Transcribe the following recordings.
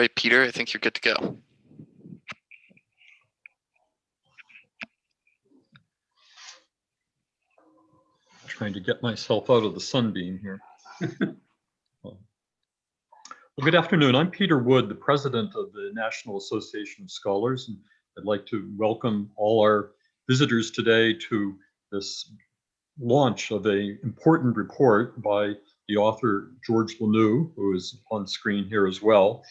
right, Peter, I think you're good to go. Trying to get myself out of the sunbeam here. Well, good afternoon. I'm Peter Wood, the president of the National Association of Scholars, and I'd like to welcome all our visitors today to this launch of an important report by the author George Lanou, who is on screen here as well.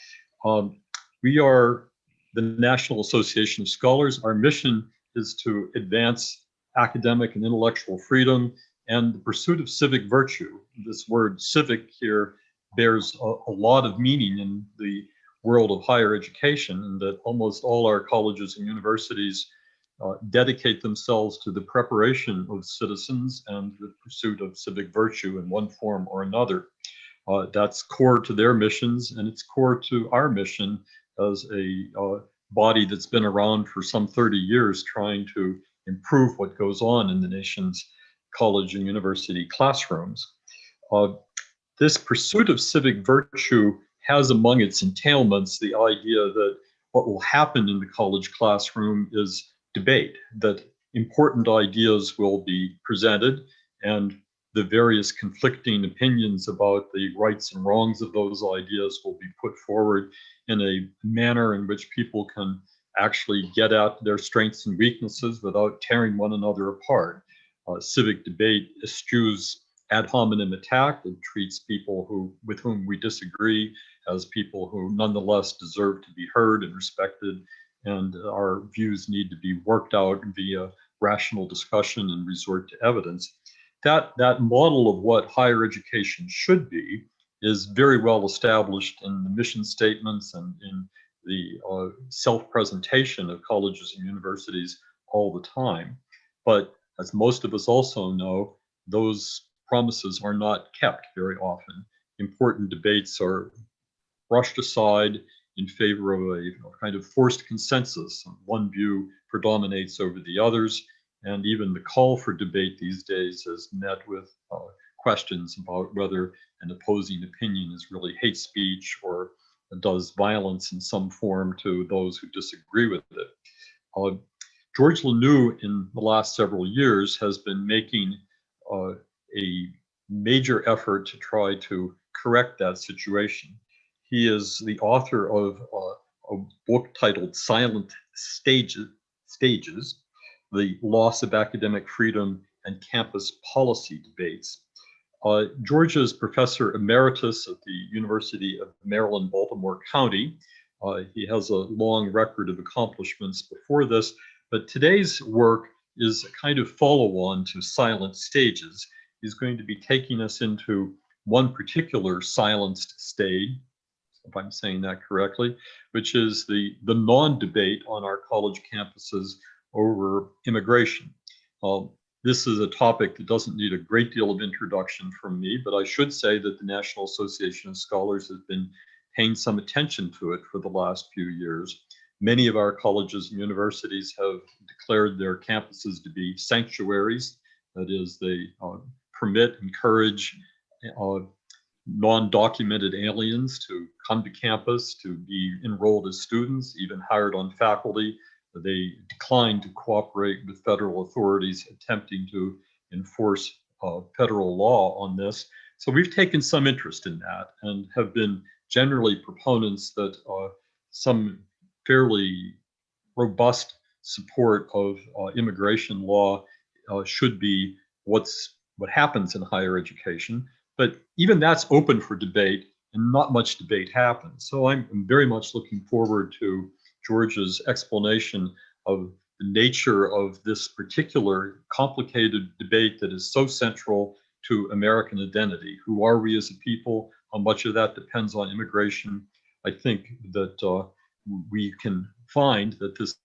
We are the National Association of Scholars. Our mission is to advance academic and intellectual freedom and the pursuit of civic virtue. This word civic here bears a lot of meaning in the world of higher education, and that almost all our colleges and universities dedicate themselves to the preparation of citizens and the pursuit of civic virtue in one form or another. That's core to their missions, and it's core to our mission as a body that's been around for some 30 years trying to improve what goes on in the nation's college and university classrooms. This pursuit of civic virtue has among its entailments the idea that what will happen in the college classroom is debate, that important ideas will be presented and the various conflicting opinions about the rights and wrongs of those ideas will be put forward in a manner in which people can actually get at their strengths and weaknesses without tearing one another apart. Civic debate eschews ad hominem attack. It treats people with whom we disagree as people who nonetheless deserve to be heard and respected, and our views need to be worked out via rational discussion and resort to evidence. That model of what higher education should be is very well established in the mission statements and in the self-presentation of colleges and universities all the time. But as most of us also know, those promises are not kept very often. Important debates are brushed aside in favor of a kind of forced consensus. One view predominates over the others, and even the call for debate these days is met with questions about whether an opposing opinion is really hate speech or does violence in some form to those who disagree with it. George Lanou, in the last several years, has been making a major effort to try to correct that situation. He is the author of a book titled Silent Stages, The Loss of Academic Freedom and Campus Policy Debates. George is Professor Emeritus at the University of Maryland, Baltimore County. He has a long record of accomplishments before this, but today's work is a kind of follow-on to Silent Stages. He's going to be taking us into one particular silenced stage, if I'm saying that correctly, which is the non-debate on our college campuses over immigration. This is a topic that doesn't need a great deal of introduction from me, but I should say that the National Association of Scholars has been paying some attention to it for the last few years. Many of our colleges and universities have declared their campuses to be sanctuaries. That is, they permit, encourage non-documented aliens to come to campus, to be enrolled as students, even hired on faculty. They decline to cooperate with federal authorities attempting to enforce federal law on this. So we've taken some interest in that and have been generally proponents that some fairly robust support of immigration law should be what happens in higher education. But even that's open for debate, and not much debate happens. So I'm very much looking forward to George's explanation of the nature of this particular complicated debate that is so central to American identity. Who are we as a people? How much of that depends on immigration? I think that we can find that this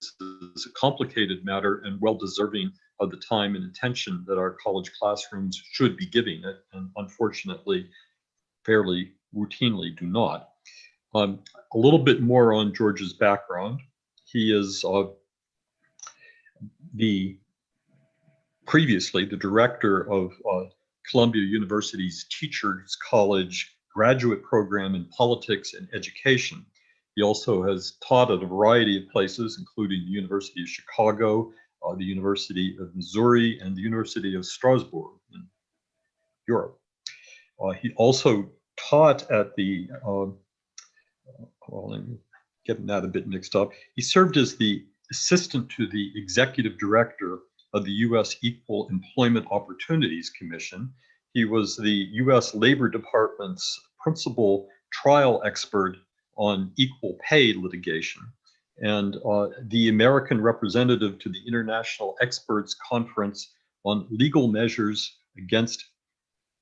is a complicated matter and well deserving of the time and attention that our college classrooms should be giving it, and unfortunately, fairly routinely do not. A little bit more on George's background. He is previously the director of Columbia University's Teachers College graduate program in politics and education. He also has taught at a variety of places, including the University of Chicago, the University of Missouri, and the University of Strasbourg in Europe. He also taught at the, well, I'm getting that a bit mixed up. He served as the assistant to the executive director of the U.S. Equal Employment Opportunities Commission. He was the U.S. Labor Department's principal trial expert on equal pay litigation, and the American representative to the International Experts Conference on Legal Measures Against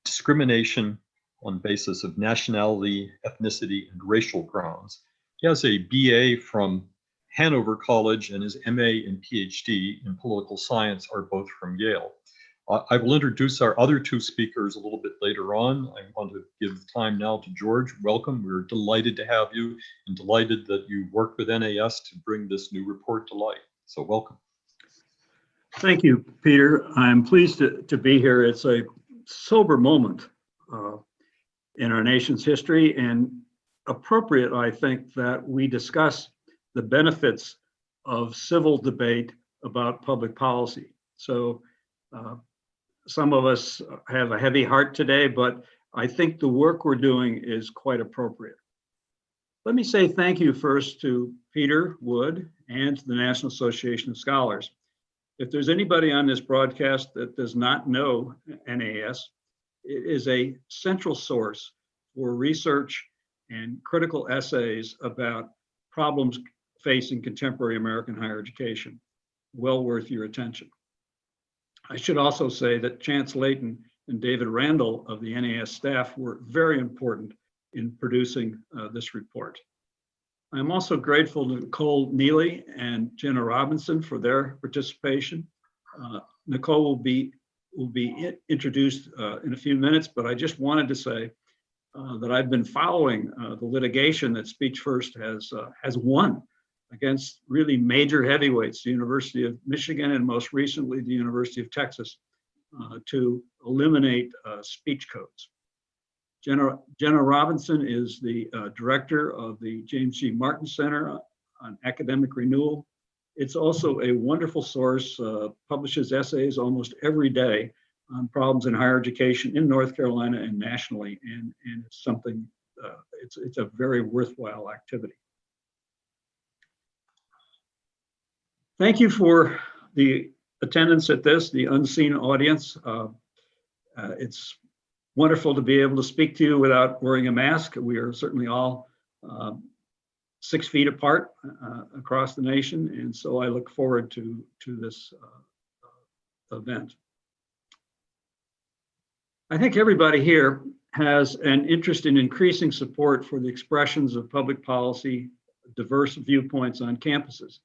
Discrimination on basis of nationality, ethnicity, and racial grounds. He has a BA from Hanover College, and his MA and PhD in political science are both from Yale. I will introduce our other two speakers a little bit later on. I want to give time now to George. Welcome. We're delighted to have you and delighted that you worked with NAS to bring this new report to light. So welcome. Thank you, Peter. I'm pleased to be here. It's a sober moment in our nation's history, and appropriate, I think, that we discuss the benefits of civil debate about public policy. So some of us have a heavy heart today, but I think the work we're doing is quite appropriate. Let me say thank you first to Peter Wood and to the National Association of Scholars. If there's anybody on this broadcast that does not know NAS, it is a central source for research and critical essays about problems facing contemporary American higher education. Well worth your attention. I should also say that Chance Layton and David Randall of the NAS staff were very important in producing this report. I'm also grateful to Nicole Neely and Jenna Robinson for their participation. Nicole will be introduced in a few minutes, but I just wanted to say that I've been following the litigation that Speech First has won against really major heavyweights, the University of Michigan and most recently the University of Texas, to eliminate speech codes. Jenna Robinson is the director of the James G. Martin Center on Academic Renewal. It's also a wonderful source, publishes essays almost every day on problems in higher education in North Carolina and nationally, and it's something, it's a very worthwhile activity. Thank you for the attendance at this, the unseen audience. It's wonderful to be able to speak to you without wearing a mask. We are certainly all 6 feet apart across the nation, and so I look forward to this event. I think everybody here has an interest in increasing support for the expressions of public policy, diverse viewpoints on campuses,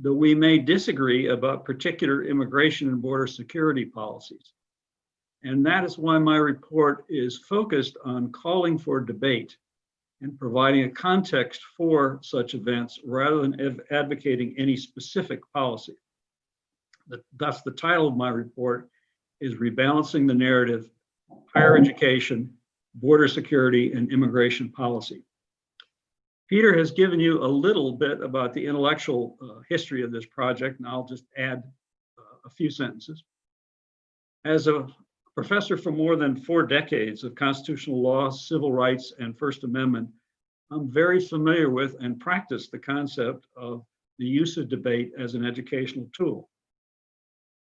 though we may disagree about particular immigration and border security policies. And that is why my report is focused on calling for debate and providing a context for such events rather than advocating any specific policy. Thus, the title of my report is Rebalancing the Narrative, Higher Education, Border Security, and Immigration Policy. Peter has given you a little bit about the intellectual history of this project, and I'll just add a few sentences. As a professor for more than 4 decades of constitutional law, civil rights, and First Amendment, I'm very familiar with and practice the concept of the use of debate as an educational tool.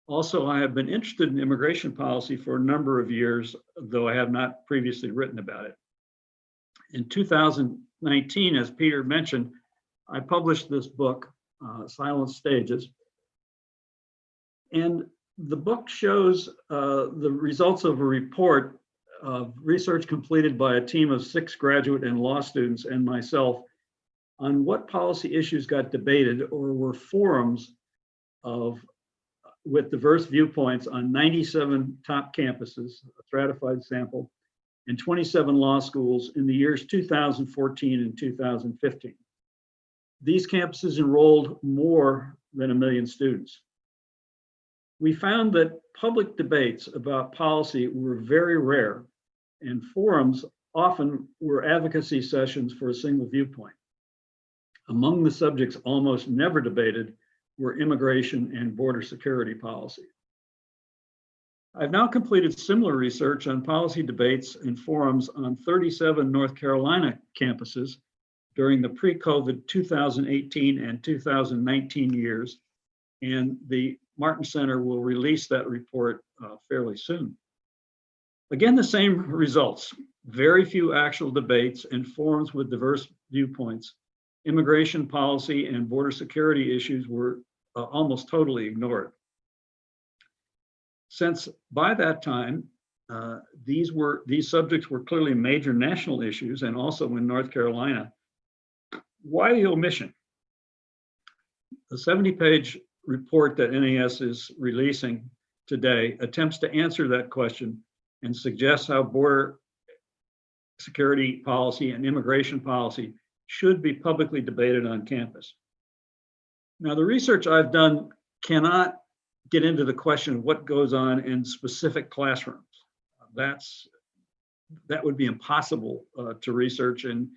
Also, I have been interested in immigration policy for a number of years, though I have not previously written about it. In 2019, as Peter mentioned, I published this book, Silent Stages. And the book shows the results of a report of research completed by a team of 6 graduate and law students and myself on what policy issues got debated or were forums with diverse viewpoints on 97 top campuses, a stratified sample, and 27 law schools in the years 2014 and 2015. These campuses enrolled more than 1 million students. We found that public debates about policy were very rare, and forums often were advocacy sessions for a single viewpoint. Among the subjects almost never debated were immigration and border security policy. I've now completed similar research on policy debates and forums on 37 North Carolina campuses during the pre-COVID 2018 and 2019 years, and the Martin Center will release that report fairly soon. Again, the same results: very few actual debates and forums with diverse viewpoints. Immigration policy and border security issues were almost totally ignored. Since by that time, these subjects were clearly major national issues, and also in North Carolina, why the omission? The 70-page report that NAS is releasing today attempts to answer that question and suggests how border security policy and immigration policy should be publicly debated on campus. Now, the research I've done cannot get into the question of what goes on in specific classrooms. That would be impossible to research, and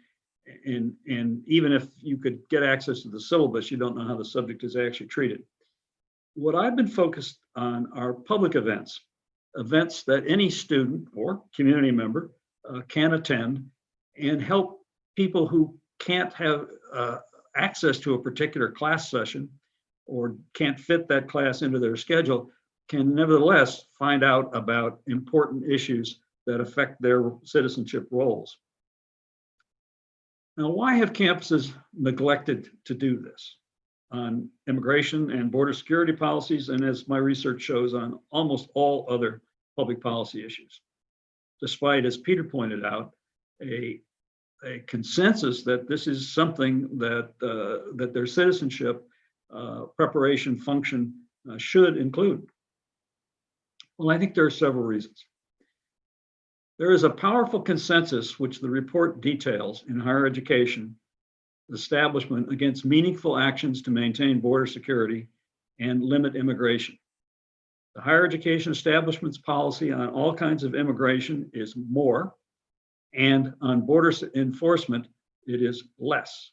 even if you could get access to the syllabus, you don't know how the subject is actually treated. What I've been focused on are public events that any student or community member can attend and help people who can't have access to a particular class session or can't fit that class into their schedule can nevertheless find out about important issues that affect their citizenship roles. Now, why have campuses neglected to do this on immigration and border security policies, and as my research shows, on almost all other public policy issues, despite, as Peter pointed out, a consensus that this is something that their citizenship preparation function should include? Well, I think there are several reasons. There is a powerful consensus, which the report details, in higher education establishment against meaningful actions to maintain border security and limit immigration. The higher education establishment's policy on all kinds of immigration is more, and on border enforcement, it is less.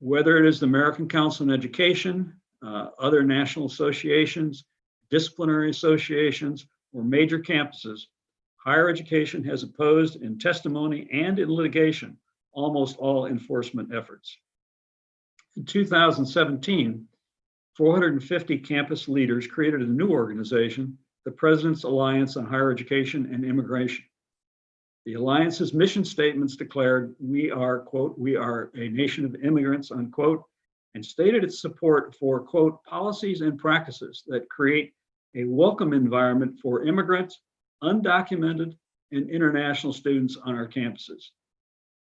Whether it is the American Council on Education, other national associations, disciplinary associations, or major campuses, higher education has opposed in testimony and in litigation almost all enforcement efforts. In 2017, 450 campus leaders created a new organization, the President's Alliance on Higher Education and Immigration. The Alliance's mission statements declared, "We are, quote, we are a nation of immigrants," unquote, and stated its support for, quote, policies and practices that create a welcome environment for immigrants, undocumented, and international students on our campuses.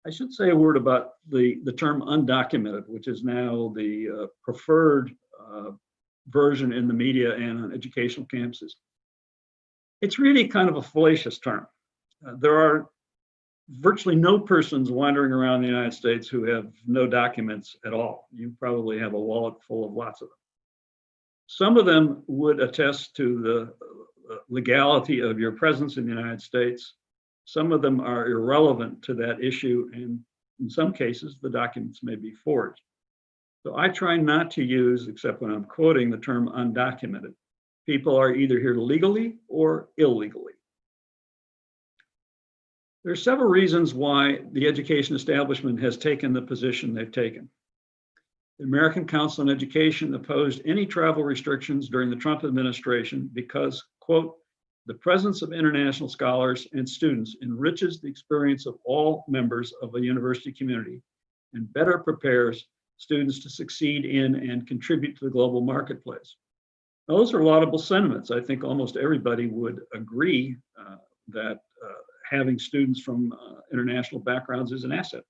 I should say a word about the term undocumented, which is now the preferred version in the media and on educational campuses. It's really kind of a fallacious term. There are virtually no persons wandering around the United States who have no documents at all. You probably have a wallet full of lots of them. Some of them would attest to the legality of your presence in the United States. Some of them are irrelevant to that issue, and in some cases, the documents may be forged. So I try not to use, except when I'm quoting, the term undocumented. People are either here legally or illegally. There are several reasons why the education establishment has taken the position they've taken. The American Council on Education opposed any travel restrictions during the Trump administration because, quote, the presence of international scholars and students enriches the experience of all members of a university community and better prepares students to succeed in and contribute to the global marketplace. Those are laudable sentiments. I think almost everybody would agree that having students from international backgrounds is an asset.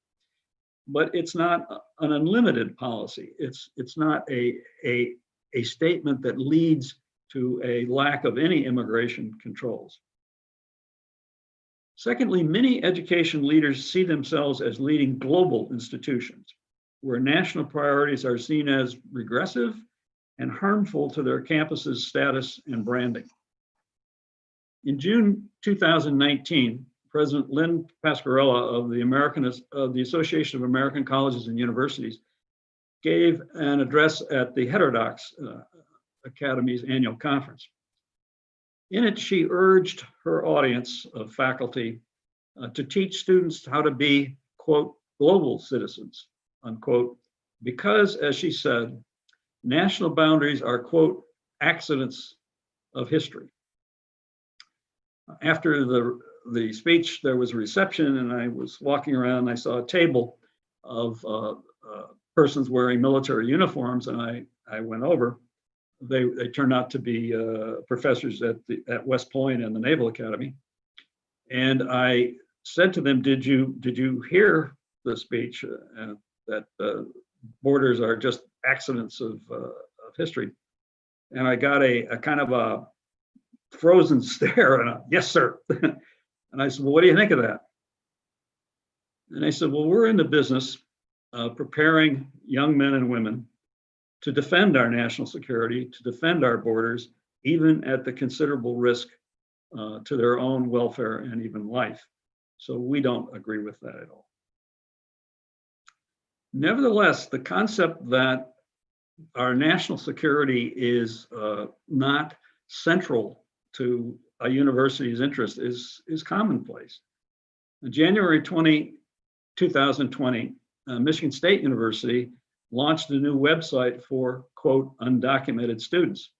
But it's not an unlimited policy. It's not a statement that leads to a lack of any immigration controls. Secondly, many education leaders see themselves as leading global institutions, where national priorities are seen as regressive and harmful to their campus's status and branding. In June 2019, President Lynn Pasquarella of the Association of American Colleges and Universities gave an address at the Heterodox Academy's annual conference. In it, she urged her audience of faculty to teach students how to be, quote, global citizens, unquote, because, as she said, national boundaries are, quote, accidents of history. After the speech, there was a reception, and I was walking around, and I saw a table of persons wearing military uniforms, and I went over. They turned out to be professors at West Point and the Naval Academy. And I said to them, did you hear the speech that borders are just accidents of history? And I got a kind of a frozen stare, and yes, sir. And I said, well, what do you think of that? And they said, well, we're in the business of preparing young men and women to defend our national security, to defend our borders, even at the considerable risk to their own welfare and even life. So we don't agree with that at all. Nevertheless, the concept that our national security is not central to a university's interest is commonplace. On January 20, 2020, Michigan State University launched a new website for, quote, undocumented students,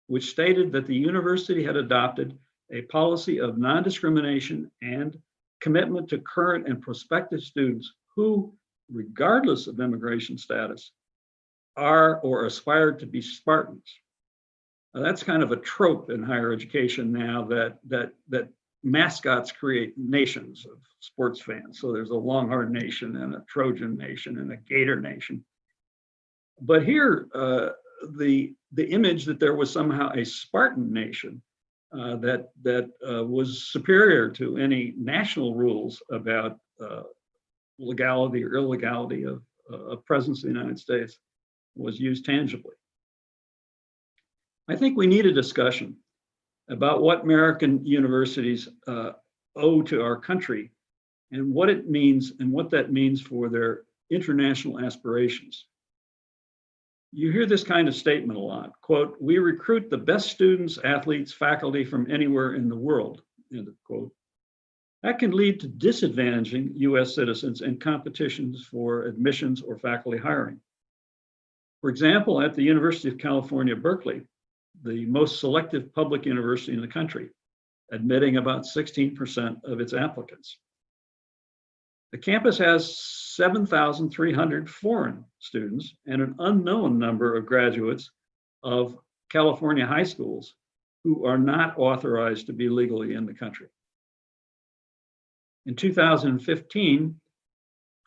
which stated that the university had adopted a policy of non-discrimination and commitment to current and prospective students who, regardless of immigration status, are or aspire to be Spartans. Now, that's kind of a trope in higher education now that mascots create nations of sports fans. So there's a Longhorn Nation and a Trojan Nation and a Gator Nation. But here, the image that there was somehow a Spartan nation that was superior to any national rules about legality or illegality of presence in the United States was used tangibly. I think we need a discussion about what American universities owe to our country and what it means and what that means for their international aspirations. You hear this kind of statement a lot, quote, we recruit the best students, athletes, faculty from anywhere in the world, end of quote. That can lead to disadvantaging US citizens in competitions for admissions or faculty hiring. For example, at the University of California, Berkeley, the most selective public university in the country, admitting about 16% of its applicants. The campus has 7,300 foreign students and an unknown number of graduates of California high schools who are not authorized to be legally in the country. In 2015,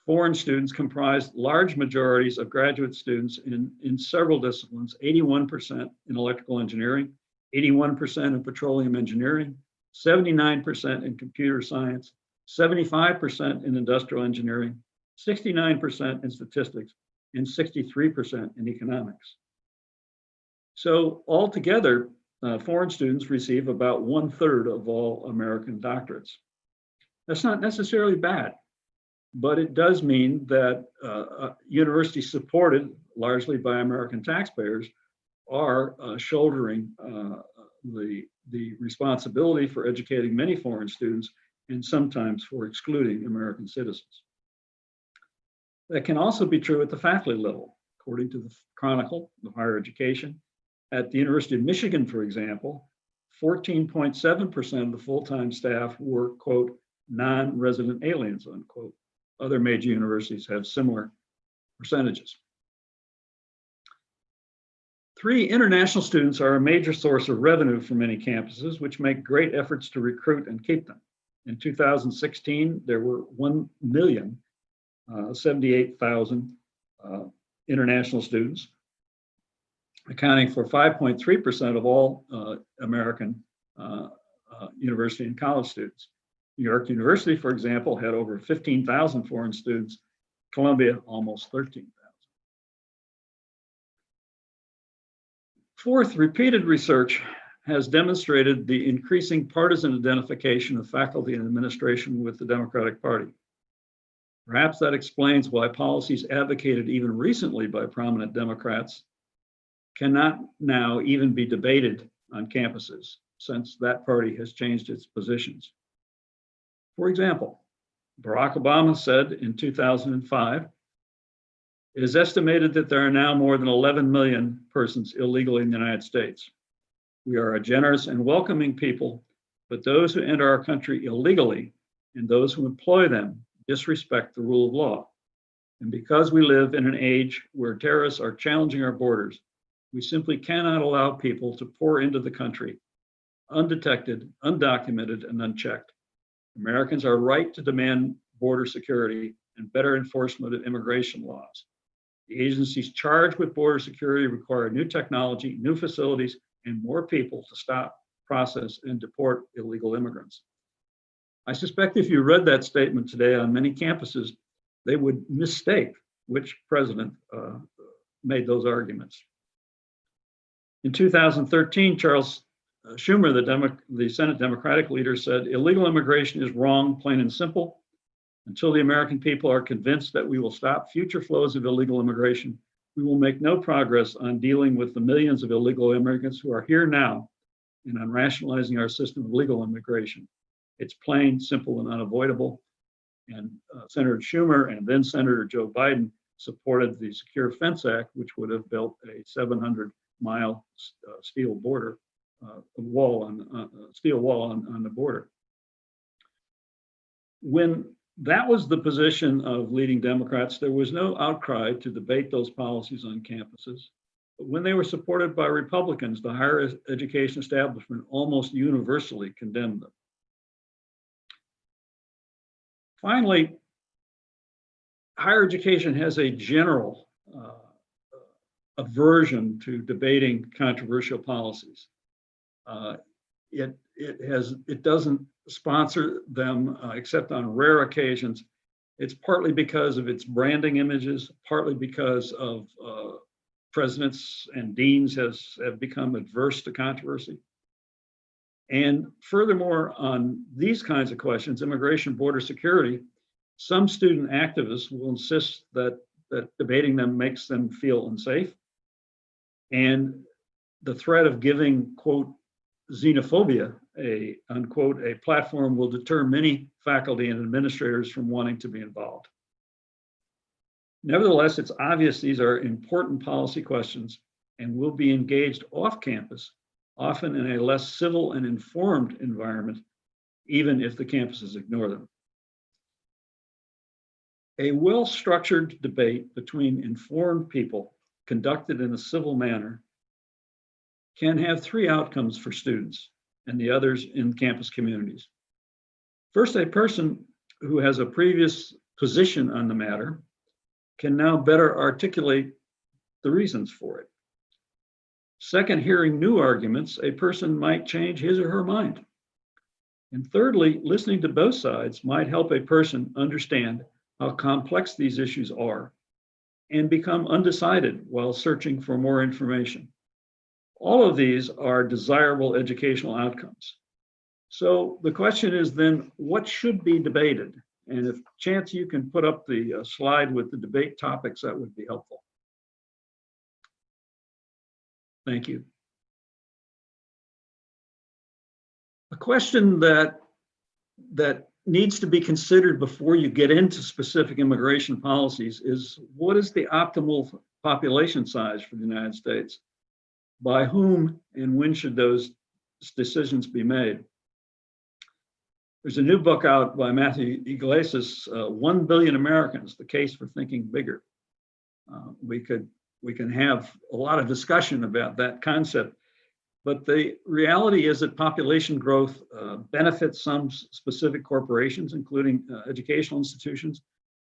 foreign students comprised large majorities of graduate students in several disciplines, 81% in electrical engineering, 81% in petroleum engineering, 79% in computer science, 75% in industrial engineering, 69% in statistics, and 63% in economics. So altogether, foreign students receive about 1/3 of all American doctorates. That's not necessarily bad, but it does mean that universities supported largely by American taxpayers are shouldering the responsibility for educating many foreign students and sometimes for excluding American citizens. That can also be true at the faculty level. According to the Chronicle of Higher Education, at the University of Michigan, for example, 14.7% of the full-time staff were, quote, non-resident aliens, unquote. Other major universities have similar percentages. 3, international students are a major source of revenue for many campuses, which make great efforts to recruit and keep them. In 2016, there were 1,078,000 international students, accounting for 5.3% of all American university and college students. New York University, for example, had over 15,000 foreign students, Columbia almost 13,000. Fourth, repeated research has demonstrated the increasing partisan identification of faculty and administration with the Democratic Party. Perhaps that explains why policies advocated even recently by prominent Democrats cannot now even be debated on campuses, since that party has changed its positions. For example, Barack Obama said in 2005, it is estimated that there are now more than 11 million persons illegally in the United States. We are a generous and welcoming people, but those who enter our country illegally and those who employ them disrespect the rule of law. And because we live in an age where terrorists are challenging our borders, we simply cannot allow people to pour into the country undetected, undocumented, and unchecked. Americans are right to demand border security and better enforcement of immigration laws. The agencies charged with border security require new technology, new facilities, and more people to stop, process, and deport illegal immigrants. I suspect if you read that statement today on many campuses, they would mistake which president made those arguments. In 2013, Charles Schumer, the Senate Democratic leader, said, illegal immigration is wrong, plain and simple. Until the American people are convinced that we will stop future flows of illegal immigration, we will make no progress on dealing with the millions of illegal immigrants who are here now and on rationalizing our system of legal immigration. It's plain, simple, and unavoidable. And Senator Schumer and then Senator Joe Biden supported the Secure Fence Act, which would have built a 700-mile steel border, wall on the border. When that was the position of leading Democrats, there was no outcry to debate those policies on campuses. But when they were supported by Republicans, the higher education establishment almost universally condemned them. Finally, higher education has a general aversion to debating controversial policies. It doesn't sponsor them except on rare occasions. It's partly because of its branding images, partly because of presidents and deans have become adverse to controversy. And furthermore, on these kinds of questions, immigration, border security, some student activists will insist that debating them makes them feel unsafe. And the threat of giving, quote, xenophobia, unquote, a platform will deter many faculty and administrators from wanting to be involved. Nevertheless, it's obvious these are important policy questions and will be engaged off campus, often in a less civil and informed environment, even if the campuses ignore them. A well-structured debate between informed people conducted in a civil manner can have three outcomes for students and the others in campus communities. First, a person who has a previous position on the matter can now better articulate the reasons for it. Second, hearing new arguments, a person might change his or her mind. And thirdly, listening to both sides might help a person understand how complex these issues are and become undecided while searching for more information. All of these are desirable educational outcomes. So the question is then, what should be debated? And if Chance, you can put up the slide with the debate topics, that would be helpful. Thank you. A question that needs to be considered before you get into specific immigration policies is, what is the optimal population size for the United States? By whom and when should those decisions be made? There's a new book out by Matthew Iglesias, 1 Billion Americans, The Case for Thinking Bigger. We can have a lot of discussion about that concept, but the reality is that population growth benefits some specific corporations, including educational institutions,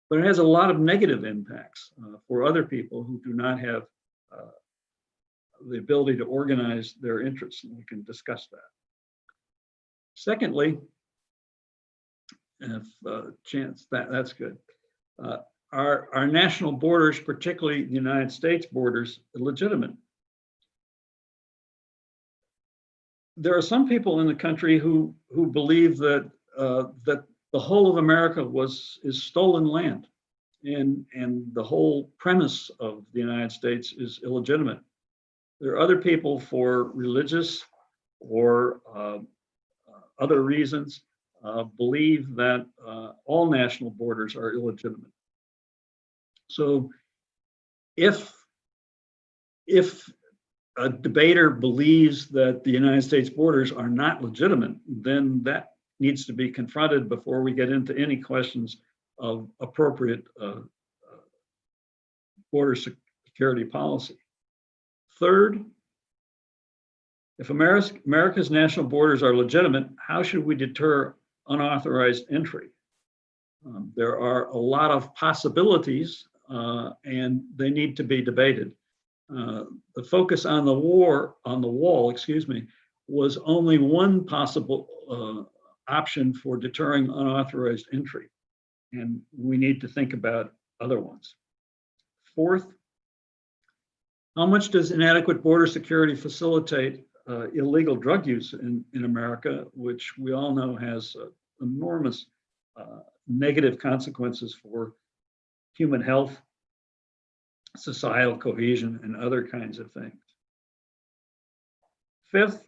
but it has a lot of negative impacts for other people who do not have the ability to organize their interests, and we can discuss that. Secondly, if Chance, that's good. Are national borders, particularly the United States borders, legitimate? There are some people in the country who believe that the whole of America is stolen land, and the whole premise of the United States is illegitimate. There are other people for religious or other reasons believe that all national borders are illegitimate. So if a debater believes that the United States borders are not legitimate, then that needs to be confronted before we get into any questions of appropriate border security policy. Third, if America's national borders are legitimate, how should we deter unauthorized entry? There are a lot of possibilities, and they need to be debated. The focus on the wall, was only one possible option for deterring unauthorized entry, and we need to think about other ones. Fourth, how much does inadequate border security facilitate illegal drug use in America, which we all know has enormous negative consequences for human health, societal cohesion, and other kinds of things. Fifth,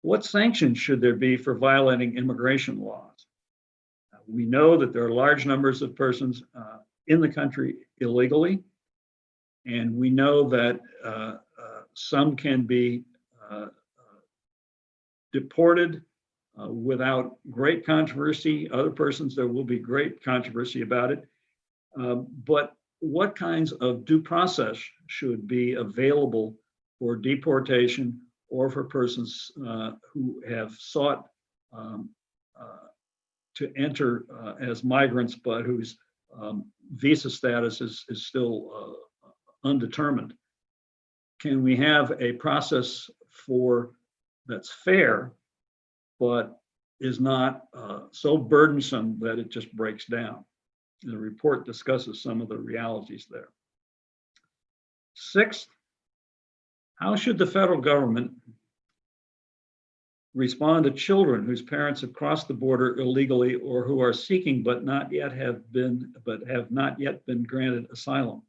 what sanctions should there be for violating immigration laws? We know that there are large numbers of persons in the country illegally, and we know that some can be deported without great controversy. Other persons, there will be great controversy about it. But what kinds of due process should be available for deportation or for persons who have sought to enter as migrants, but whose visa status is still undetermined? Can we have a process that's fair, but is not so burdensome that it just breaks down? The report discusses some of the realities there. Sixth, how should the federal government respond to children whose parents have crossed the border illegally or who are seeking but have not yet been granted asylum?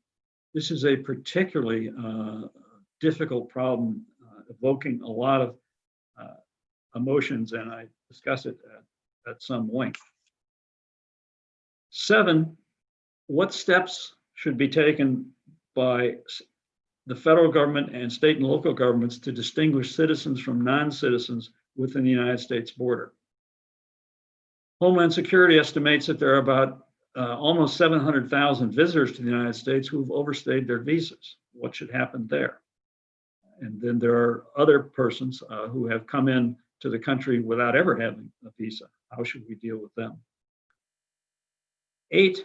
This is a particularly difficult problem, evoking a lot of emotions, and I discuss it at some length. 7, what steps should be taken by the federal government and state and local governments to distinguish citizens from non-citizens within the United States border? Homeland Security estimates that there are about almost 700,000 visitors to the United States who've overstayed their visas. What should happen there? And then there are other persons who have come in to the country without ever having a visa. How should we deal with them? 8,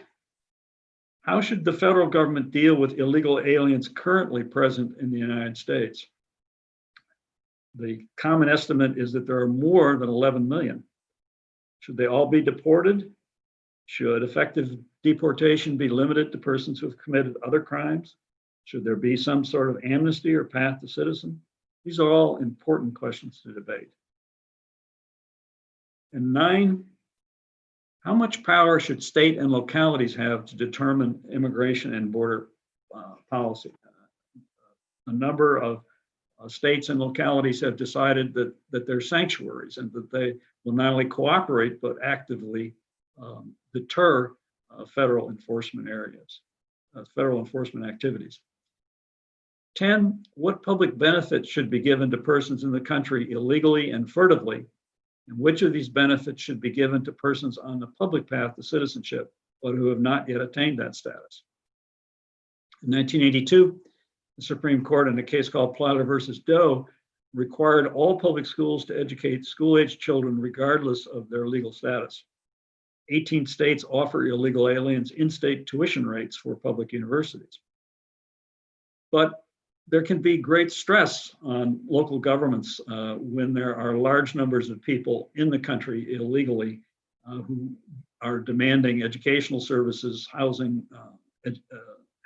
how should the federal government deal with illegal aliens currently present in the United States? The common estimate is that there are more than 11 million. Should they all be deported? Should effective deportation be limited to persons who have committed other crimes? Should there be some sort of amnesty or path to citizen? These are all important questions to debate. And 9, how much power should state and localities have to determine immigration and border policy? A number of states and localities have decided that they're sanctuaries and that they will not only cooperate but actively deter federal enforcement activities. 10, what public benefits should be given to persons in the country illegally and furtively? And which of these benefits should be given to persons on the public path to citizenship, but who have not yet attained that status? In 1982, the Supreme Court, in a case called Plyler versus Doe, required all public schools to educate school-age children regardless of their legal status. 18 states offer illegal aliens in-state tuition rates for public universities. But there can be great stress on local governments when there are large numbers of people in the country illegally who are demanding educational services, housing,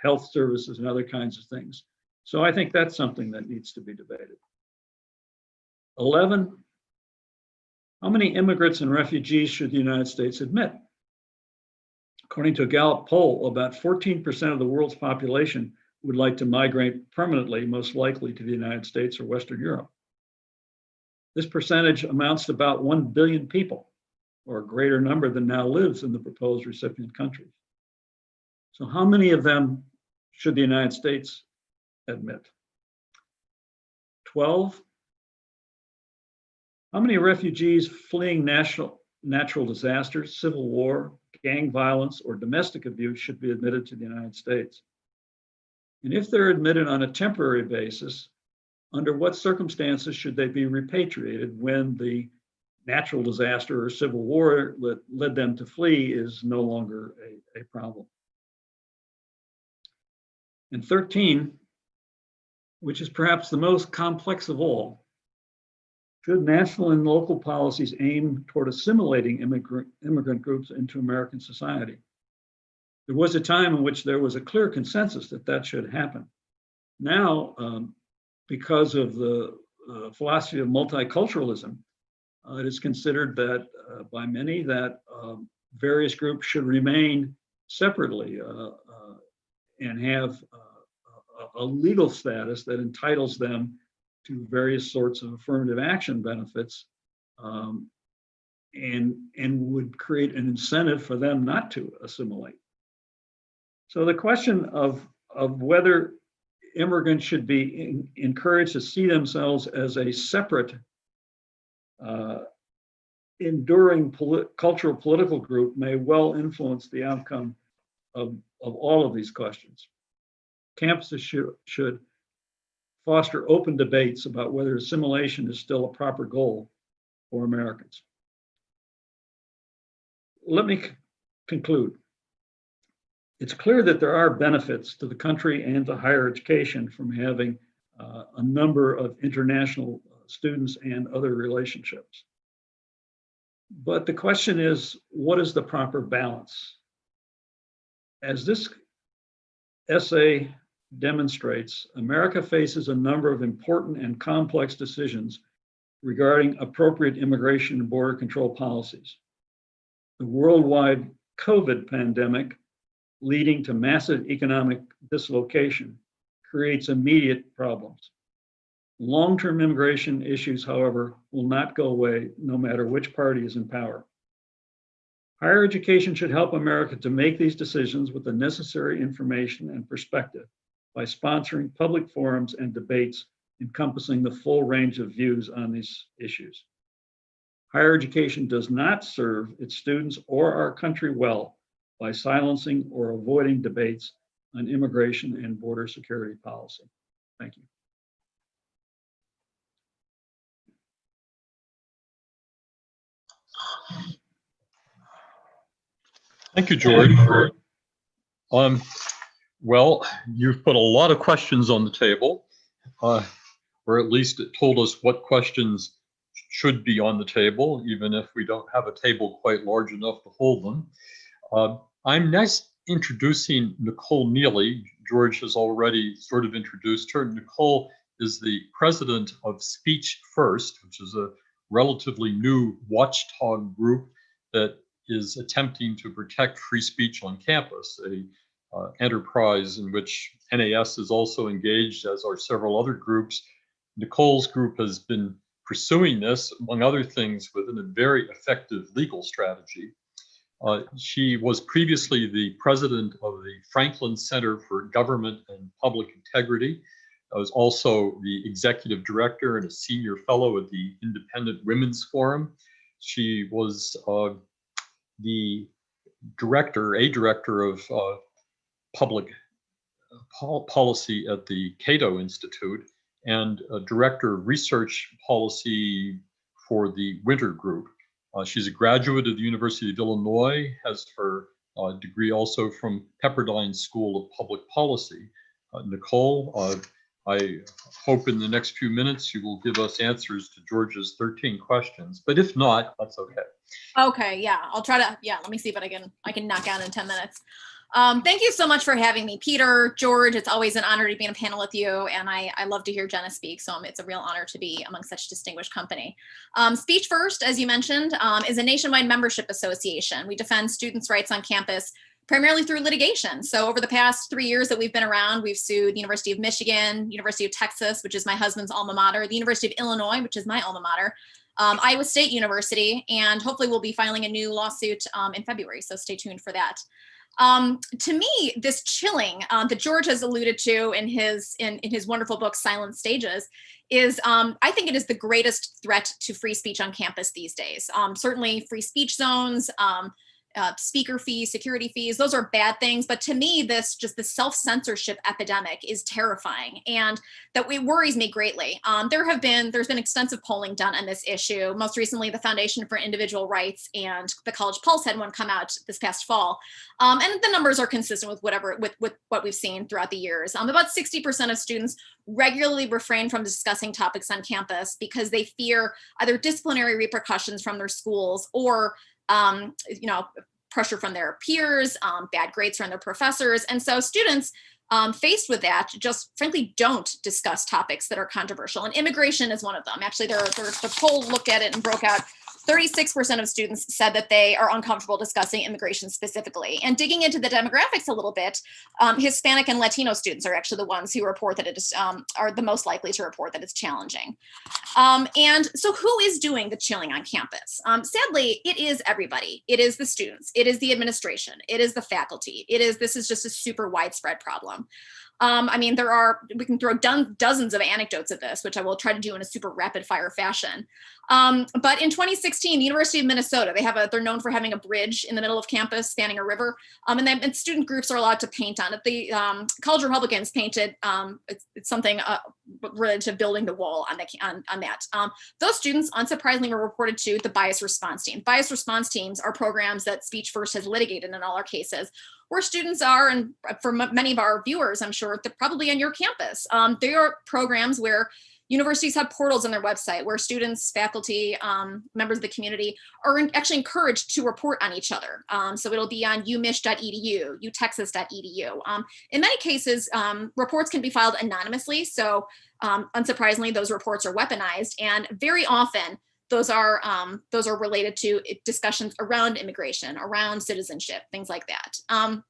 health services, and other kinds of things. So I think that's something that needs to be debated. 11, How many immigrants and refugees should the United States admit? According to a Gallup poll, about 14% of the world's population would like to migrate permanently, most likely to the United States or Western Europe. This percentage amounts to about 1 billion people, or a greater number than now lives in the proposed recipient countries. So how many of them should the United States admit? 12? How many refugees fleeing natural disasters, civil war, gang violence, or domestic abuse should be admitted to the United States? And if they're admitted on a temporary basis, under what circumstances should they be repatriated when the natural disaster or civil war that led them to flee is no longer a problem? And 13, which is perhaps the most complex of all, should national and local policies aim toward assimilating immigrant groups into American society? There was a time in which there was a clear consensus that that should happen. Now, because of the philosophy of multiculturalism, it is considered that by many that various groups should remain separately and have a legal status that entitles them to various sorts of affirmative action benefits, and would create an incentive for them not to assimilate. So the question of whether immigrants should be encouraged to see themselves as a separate, enduring cultural political group may well influence the outcome of all of these questions. Campuses should foster open debates about whether assimilation is still a proper goal for Americans. Let me conclude. It's clear that there are benefits to the country and to higher education from having a number of international students and other relationships. But the question is, what is the proper balance? As this essay demonstrates, America faces a number of important and complex decisions regarding appropriate immigration and border control policies. The worldwide COVID pandemic, leading to massive economic dislocation, creates immediate problems. Long-term immigration issues, however, will not go away no matter which party is in power. Higher education should help America to make these decisions with the necessary information and perspective by sponsoring public forums and debates encompassing the full range of views on these issues. Higher education does not serve its students or our country well by silencing or avoiding debates on immigration and border security policy. Thank you. Thank you, George. Well, you've put a lot of questions on the table, or at least it told us what questions should be on the table, even if we don't have a table quite large enough to hold them. I'm next introducing Nicole Neely. George has already sort of introduced her. Nicole is the president of Speech First, which is a relatively new watchdog group that is attempting to protect free speech on campus, a enterprise in which NAS is also engaged, as are several other groups. Nicole's group has been pursuing this, among other things, with a very effective legal strategy. She was previously the president of the Franklin Center for Government and Public Integrity. Was also the executive director and a senior fellow at the Independent Women's Forum. She was the director of public policy at the Cato Institute and a director of research policy for the Winter Group. She's a graduate of the University of Illinois, has her degree also from Pepperdine School of Public Policy. Nicole, I hope in the next few minutes you will give us answers to George's 13 questions, but if not, that's okay. Okay, yeah, I'll try to, let me see if I can knock out in 10 minutes. Thank you so much for having me, Peter, George. It's always an honor to be on a panel with you, and I love to hear Jenna speak, so it's a real honor to be among such distinguished company. Speech First, as you mentioned, is a nationwide membership association. We defend students' rights on campus primarily through litigation. So over the past 3 years that we've been around, we've sued the University of Michigan, University of Texas, which is my husband's alma mater, the University of Illinois, which is my alma mater, Iowa State University, and hopefully we'll be filing a new lawsuit in February, so stay tuned for that. To me, this chilling that George has alluded to in his wonderful book, Silent Stages, is I think it is the greatest threat to free speech on campus these days. Certainly free speech zones, speaker fees, security fees, those are bad things. But to me, the self-censorship epidemic is terrifying, and that it worries me greatly. There's been extensive polling done on this issue. Most recently, the Foundation for Individual Rights and the College Pulse had one come out this past fall. And the numbers are consistent with what we've seen throughout the years. About 60% of students regularly refrain from discussing topics on campus because they fear either disciplinary repercussions from their schools or pressure from their peers, bad grades from their professors. And so students faced with that just frankly don't discuss topics that are controversial. And immigration is one of them. Actually, the poll looked at it and broke out 36% of students said that they are uncomfortable discussing immigration specifically. And digging into the demographics a little bit, Hispanic and Latino students are actually the ones who report that it is, are the most likely to report that it's challenging. And so who is doing the chilling on campus? Sadly, it is everybody. It is the students. It is the administration. It is the faculty. This is just a super widespread problem. We can throw dozens of anecdotes at this, which I will try to do in a super rapid fire fashion. But in 2016, the University of Minnesota, they're known for having a bridge in the middle of campus spanning a river. And student groups are allowed to paint on it. The college Republicans painted, it's something related to building the wall on that. Those students, unsurprisingly, were reported to the bias response team. Bias response teams are programs that Speech First has litigated in all our cases, where students are, and for many of our viewers, I'm sure, they're probably on your campus. They are programs where universities have portals on their website where students, faculty, members of the community are actually encouraged to report on each other. So it'll be on umich.edu, utexas.edu. In many cases, reports can be filed anonymously. So unsurprisingly, those reports are weaponized, and very often those are related to discussions around immigration, around citizenship, things like that.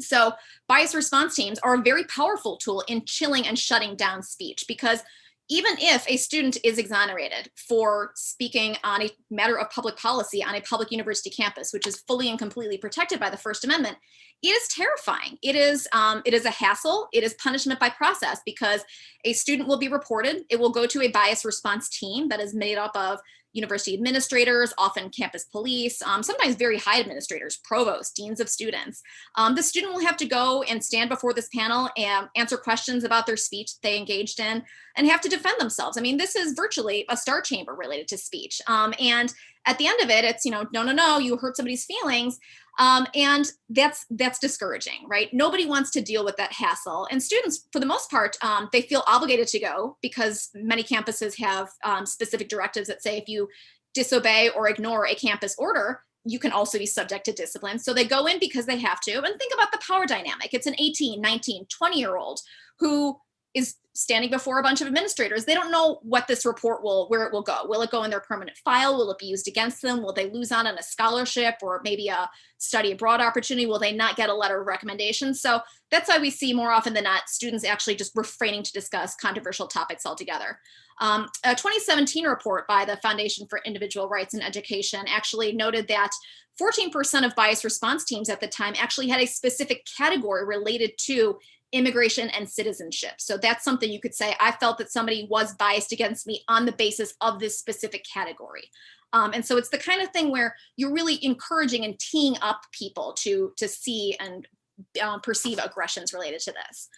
So bias response teams are a very powerful tool in chilling and shutting down speech, because even if a student is exonerated for speaking on a matter of public policy on a public university campus, which is fully and completely protected by the First Amendment, it is terrifying. It is a hassle. It is punishment by process, because a student will be reported. It will go to a bias response team that is made up of university administrators, often campus police, sometimes very high administrators, provosts, deans of students. The student will have to go and stand before this panel and answer questions about their speech they engaged in and have to defend themselves. I mean, this is virtually a star chamber related to speech. And at the end of it, it's, no, you hurt somebody's feelings. And that's discouraging, right? Nobody wants to deal with that hassle. And students, for the most part, they feel obligated to go, because many campuses have specific directives that say if you disobey or ignore a campus order, you can also be subject to discipline. So they go in because they have to. And think about the power dynamic. It's an 18, 19, 20-year-old who is standing before a bunch of administrators. They don't know what this report where it will go. Will it go in their permanent file? Will it be used against them? Will they lose out on a scholarship or maybe a study abroad opportunity? Will they not get a letter of recommendation? So that's why we see more often than not students actually just refraining to discuss controversial topics altogether. A 2017 report by the Foundation for Individual Rights in Education actually noted that 14% of bias response teams at the time actually had a specific category related to immigration and citizenship. So that's something you could say, I felt that somebody was biased against me on the basis of this specific category. And so it's the kind of thing where you're really encouraging and teeing up people to see and perceive aggressions related to this.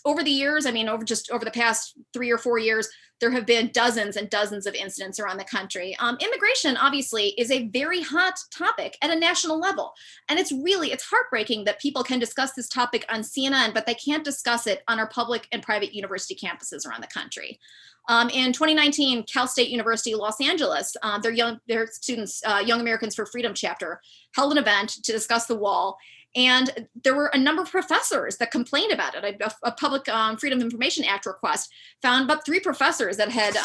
Over the years, over the past 3 or 4 years, there have been dozens and dozens of incidents around the country. Immigration, obviously, is a very hot topic at a national level. And it's heartbreaking that people can discuss this topic on CNN, but they can't discuss it on our public and private university campuses around the country. In 2019, Cal State University, Los Angeles, their students, Young Americans for Freedom chapter, held an event to discuss the wall. And there were a number of professors that complained about it. A Public Freedom of Information Act request found about 3 professors that had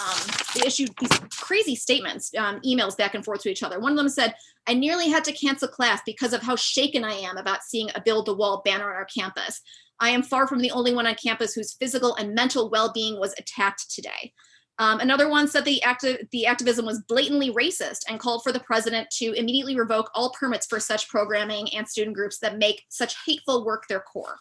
issued these crazy statements, emails back and forth to each other. One of them said, "I nearly had to cancel class because of how shaken I am about seeing a Build the Wall banner on our campus. I am far from the only one on campus whose physical and mental well-being was attacked today." Another one said the activism was blatantly racist and called for the president to immediately revoke all permits for such programming and student groups that make such hateful work their core.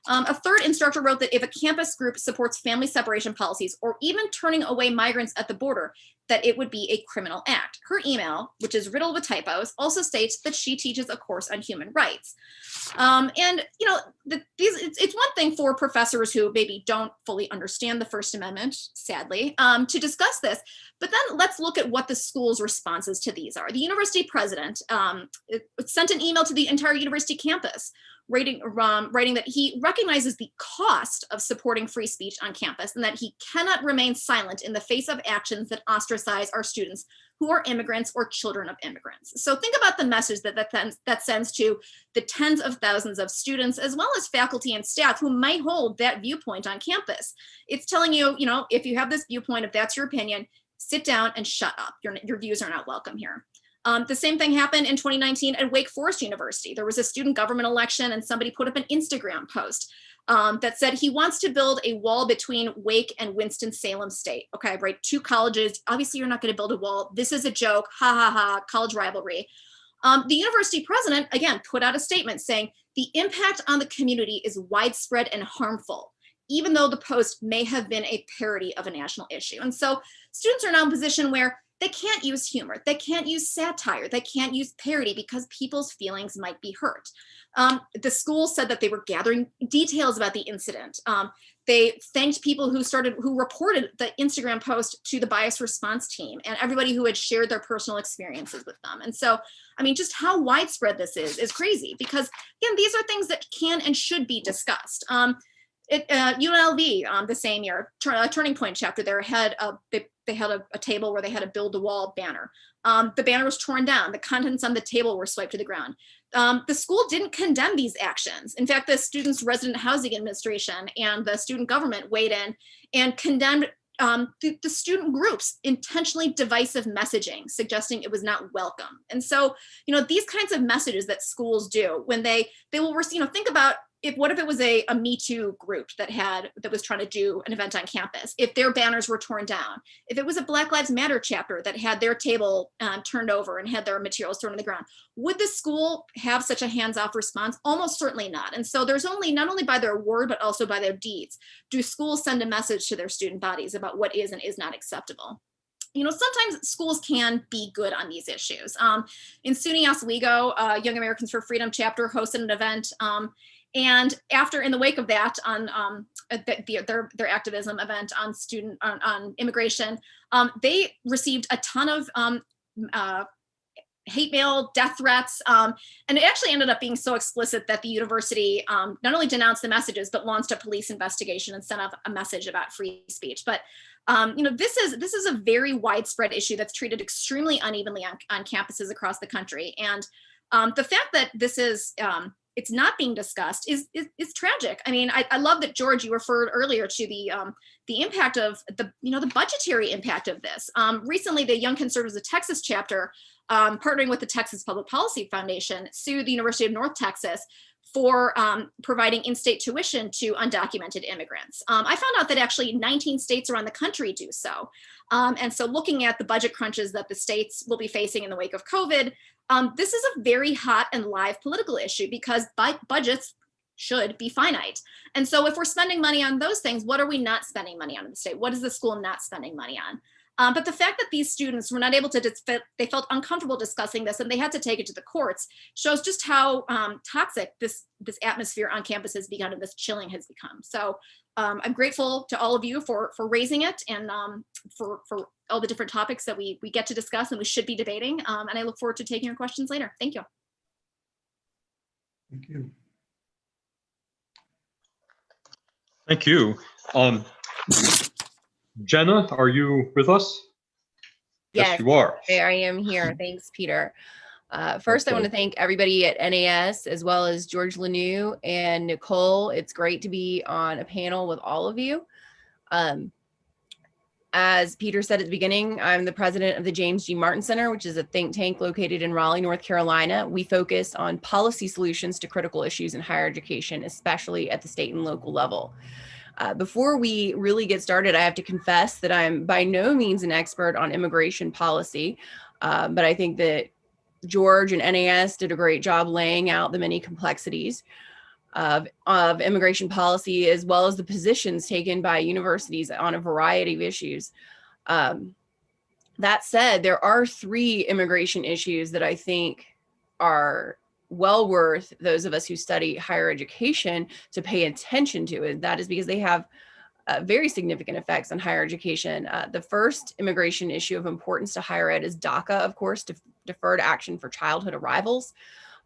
A third instructor wrote that if a campus group supports family separation policies or even turning away migrants at the border, that it would be a criminal act. Her email, which is riddled with typos, also states that she teaches a course on human rights. And you know, it's one thing for professors who maybe don't fully understand the First Amendment, sadly, to discuss this. But then let's look at what the school's responses to these are. The university president sent an email to the entire university campus, writing that he recognizes the cost of supporting free speech on campus and that he cannot remain silent in the face of actions that ostracize our students who are immigrants or children of immigrants. So think about the message that sends to the tens of thousands of students, as well as faculty and staff who might hold that viewpoint on campus. It's telling you, you know, if you have this viewpoint, if that's your opinion, sit down and shut up. Your views are not welcome here. The same thing happened in 2019 at Wake Forest University. There was a student government election and somebody put up an Instagram post that said he wants to build a wall between Wake and Winston-Salem State. Okay, right, 2 colleges. Obviously, you're not going to build a wall. This is a joke. Ha, ha, ha, college rivalry. The university president, again, put out a statement saying the impact on the community is widespread and harmful, even though the post may have been a parody of a national issue. And so students are now in a position where they can't use humor, they can't use satire, they can't use parody because people's feelings might be hurt. The school said that they were gathering details about the incident. They thanked people who reported the Instagram post to the bias response team and everybody who had shared their personal experiences with them. And so, I mean, just how widespread this is crazy because, again, these are things that can and should be discussed. UNLV the same year, Turning Point chapter, they had a table where they had a Build the Wall banner. The banner was torn down. The contents on the table were swiped to the ground. The school didn't condemn these actions. In fact, the Students' Resident Housing Administration and the student government weighed in and condemned the student groups' intentionally divisive messaging, suggesting it was not welcome. And so, you know, these kinds of messages that schools do when they will, you know, think about what if it was a Me Too group that was trying to do an event on campus, if their banners were torn down, if it was a Black Lives Matter chapter that had their table turned over and had their materials thrown on the ground, would the school have such a hands-off response? Almost certainly not. And so there's not only by their word, but also by their deeds, do schools send a message to their student bodies about what is and is not acceptable. You know, sometimes schools can be good on these issues. In SUNY Oswego, Young Americans for Freedom chapter hosted an event, and in the wake of that, on their activism event on immigration, they received a ton of hate mail, death threats, and it actually ended up being so explicit that the university not only denounced the messages but launched a police investigation and sent out a message about free speech. But you know, this is a very widespread issue that's treated extremely unevenly on campuses across the country, and the fact that this is it's not being discussed is tragic. I mean, I love that, George, you referred earlier to the impact of the budgetary impact of this. Recently, the Young Conservatives of Texas chapter, partnering with the Texas Public Policy Foundation, sued the University of North Texas for providing in-state tuition to undocumented immigrants. I found out that actually 19 states around the country do so. And so looking at the budget crunches that the states will be facing in the wake of COVID, this is a very hot and live political issue because budgets should be finite. And so if we're spending money on those things, what are we not spending money on in the state? What is the school not spending money on? But the fact that these students were not able to, they felt uncomfortable discussing this and they had to take it to the courts, shows just how toxic this atmosphere on campus has begun and this chilling has become. So I'm grateful to all of you for raising it and for all the different topics that we get to discuss and we should be debating. And I look forward to taking your questions later. Thank you. Thank you. Thank you. Jenna, are you with us? Yes, you are. I am here. Thanks, Peter. First, I want to Okay. thank everybody at NAS, as well as George Lanou and Nicole. It's great to be on a panel with all of you. As Peter said at the beginning, I'm the president of the James G. Martin Center, which is a think tank located in Raleigh, North Carolina. We focus on policy solutions to critical issues in higher education, especially at the state and local level. Before we really get started, I have to confess that I'm by no means an expert on immigration policy, but I think that George and NAS did a great job laying out the many complexities of immigration policy, as well as the positions taken by universities on a variety of issues. That said, there are 3 immigration issues that I think are well worth those of us who study higher education to pay attention to, and that is because they have very significant effects on higher education. The first immigration issue of importance to higher ed is DACA, of course, Deferred Action for Childhood Arrivals.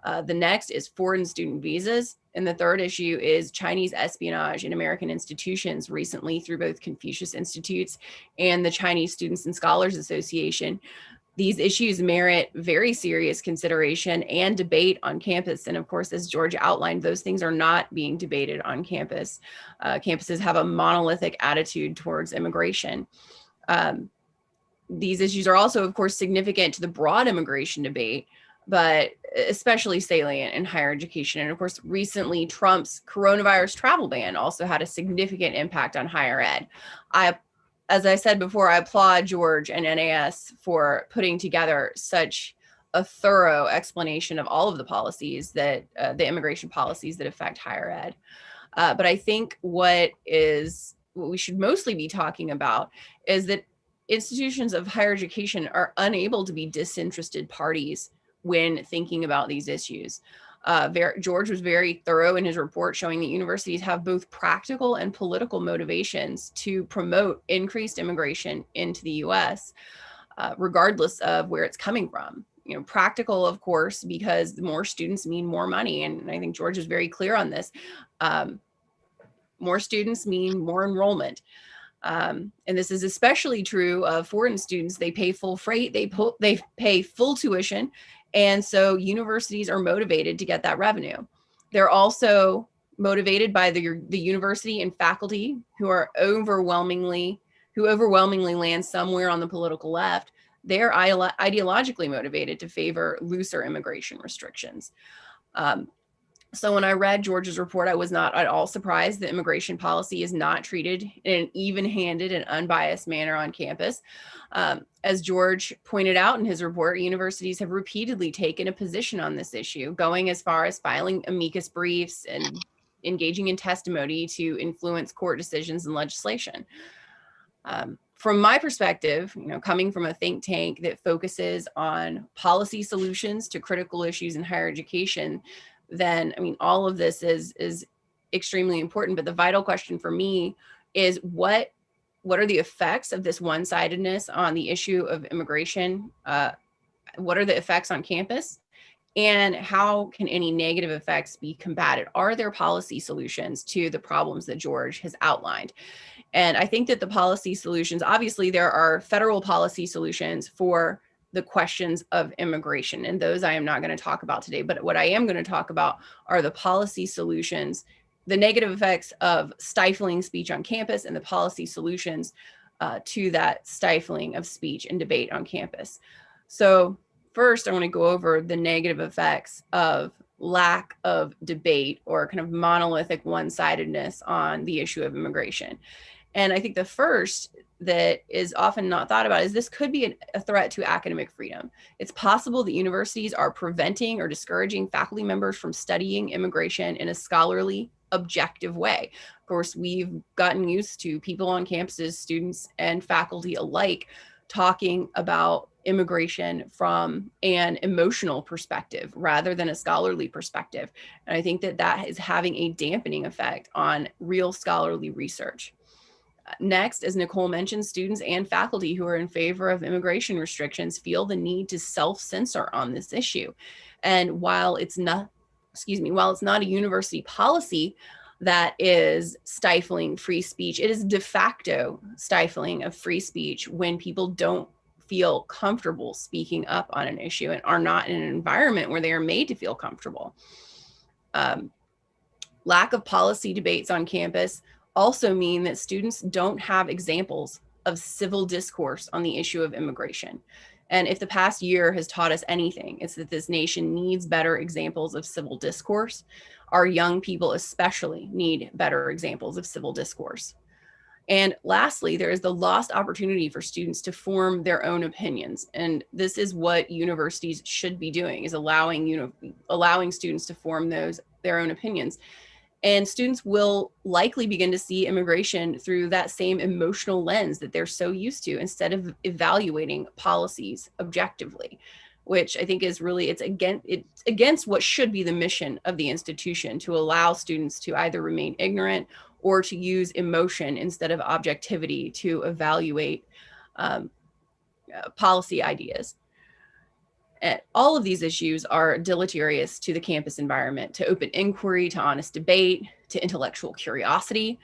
The next is foreign student visas. And the third issue is Chinese espionage in American institutions, recently through both Confucius Institutes and the Chinese Students and Scholars Association. These issues merit very serious consideration and debate on campus. And of course, as George outlined, those things are not being debated on campus. Campuses have a monolithic attitude towards immigration. These issues are also, of course, significant to the broad immigration debate, but especially salient in higher education. And of course, recently, Trump's coronavirus travel ban also had a significant impact on higher ed. As I said before, I applaud George and NAS for putting together such a thorough explanation of all of the policies that the immigration policies that affect higher ed. But I think what we should mostly be talking about is that institutions of higher education are unable to be disinterested parties when thinking about these issues. George was very thorough in his report, showing that universities have both practical and political motivations to promote increased immigration into the US, regardless of where it's coming from. You know, practical, of course, because more students mean more money. And I think George is very clear on this. More students mean more enrollment. And this is especially true of foreign students. They pay full freight, they pay full tuition. And so universities are motivated to get that revenue. They're also motivated by the university and faculty who overwhelmingly land somewhere on the political left. They're ideologically motivated to favor looser immigration restrictions. So when I read George's report, I was not at all surprised that immigration policy is not treated in an even-handed and unbiased manner on campus. As George pointed out in his report, universities have repeatedly taken a position on this issue, going as far as filing amicus briefs and engaging in testimony to influence court decisions and legislation. From my perspective, coming from a think tank that focuses on policy solutions to critical issues in higher education, then, all of this is extremely important. But the vital question for me is what are the effects of this one-sidedness on the issue of immigration? What are the effects on campus? And how can any negative effects be combated? Are there policy solutions to the problems that George has outlined? And I think that the policy solutions, obviously there are federal policy solutions for the questions of immigration, and those I am not going to talk about today. But what I am going to talk about are the policy solutions, the negative effects of stifling speech on campus, and the policy solutions to that stifling of speech and debate on campus. So first, I want to go over the negative effects of lack of debate or kind of monolithic one-sidedness on the issue of immigration. And I think the first that is often not thought about is this could be a threat to academic freedom. It's possible that universities are preventing or discouraging faculty members from studying immigration in a scholarly, objective way. Of course, we've gotten used to people on campuses, students and faculty alike, talking about immigration from an emotional perspective rather than a scholarly perspective. And I think that that is having a dampening effect on real scholarly research. Next, as Nicole mentioned, students and faculty who are in favor of immigration restrictions feel the need to self-censor on this issue. And while it's not a university policy that is stifling free speech, it is de facto stifling of free speech when people don't feel comfortable speaking up on an issue and are not in an environment where they are made to feel comfortable. Lack of policy debates on campus also mean that students don't have examples of civil discourse on the issue of immigration. And if the past year has taught us anything, it's that this nation needs better examples of civil discourse. Our young people especially need better examples of civil discourse. And lastly, there is the lost opportunity for students to form their own opinions. And this is what universities should be doing, is allowing students to form their own opinions. And students will likely begin to see immigration through that same emotional lens that they're so used to, instead of evaluating policies objectively, which I think is really, it's against what should be the mission of the institution, to allow students to either remain ignorant or to use emotion instead of objectivity to evaluate policy ideas. All of these issues are deleterious to the campus environment, to open inquiry, to honest debate, to intellectual curiosity.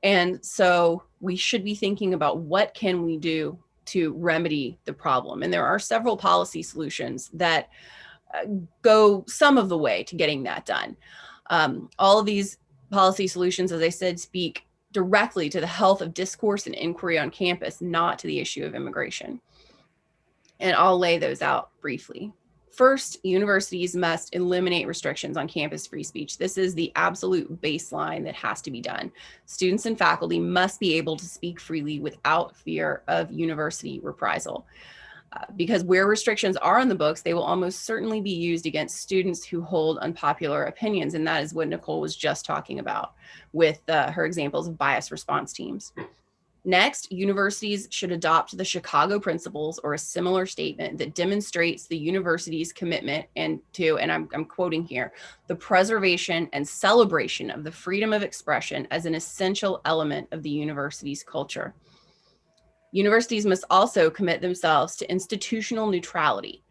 And so we should be thinking about what can we do to remedy the problem. And there are several policy solutions that go some of the way to getting that done. All of these policy solutions, as I said, speak directly to the health of discourse and inquiry on campus, not to the issue of immigration. And I'll lay those out briefly. First, universities must eliminate restrictions on campus free speech. This is the absolute baseline that has to be done. Students and faculty must be able to speak freely without fear of university reprisal. Because where restrictions are on the books, they will almost certainly be used against students who hold unpopular opinions. And that is what Nicole was just talking about with her examples of bias response teams. Next, universities should adopt the Chicago Principles or a similar statement that demonstrates the university's commitment and I'm quoting here, the preservation and celebration of the freedom of expression as an essential element of the university's culture. Universities must also commit themselves to institutional neutrality.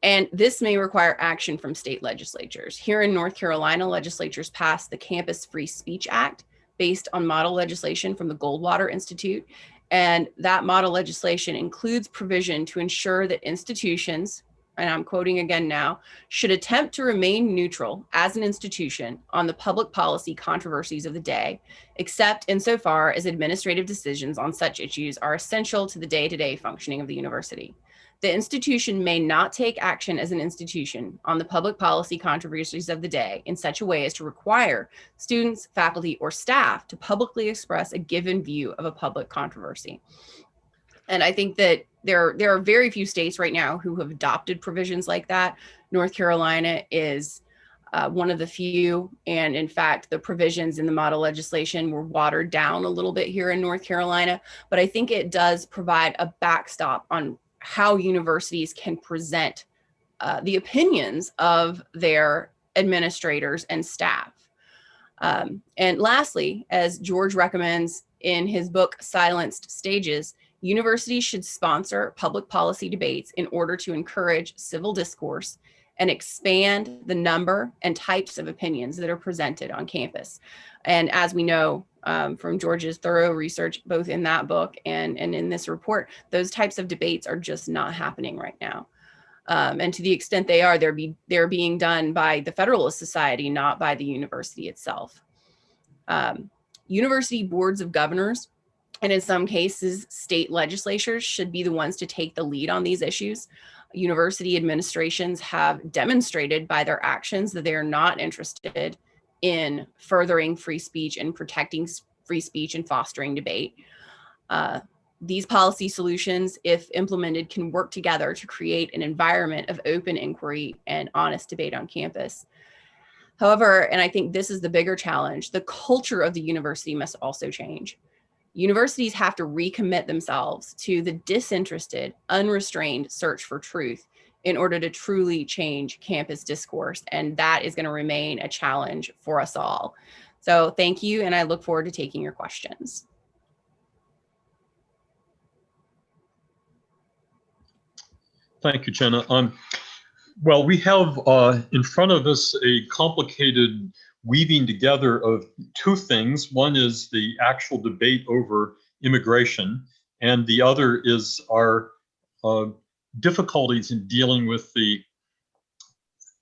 And this may require action from state legislatures. Here in North Carolina, legislatures passed the Campus Free Speech Act, based on model legislation from the Goldwater Institute. And that model legislation includes provision to ensure that institutions, and I'm quoting again now, should attempt to remain neutral as an institution on the public policy controversies of the day, except insofar as administrative decisions on such issues are essential to the day-to-day functioning of the university. The institution may not take action as an institution on the public policy controversies of the day in such a way as to require students, faculty, or staff to publicly express a given view of a public controversy. And I think that there are very few states right now who have adopted provisions like that. North Carolina is one of the few. And in fact, the provisions in the model legislation were watered down a little bit here in North Carolina. But I think it does provide a backstop on how universities can present the opinions of their administrators and staff. And lastly, as George recommends in his book, Silenced Stages, universities should sponsor public policy debates in order to encourage civil discourse and expand the number and types of opinions that are presented on campus. And as we know, from George's thorough research, both in that book and in this report, those types of debates are just not happening right now. And to the extent they are, they're being done by the Federalist Society, not by the university itself. University boards of governors, and in some cases, state legislatures should be the ones to take the lead on these issues. University administrations have demonstrated by their actions that they are not interested in furthering free speech and protecting free speech and fostering debate. These policy solutions, if implemented, can work together to create an environment of open inquiry and honest debate on campus. However, and I think this is the bigger challenge, the culture of the university must also change. Universities have to recommit themselves to the disinterested, unrestrained search for truth in order to truly change campus discourse. And that is going to remain a challenge for us all. So thank you, and I look forward to taking your questions. Thank you, Jenna. Well, we have in front of us a complicated weaving together of two things. One is the actual debate over immigration, and the other is our difficulties in dealing with the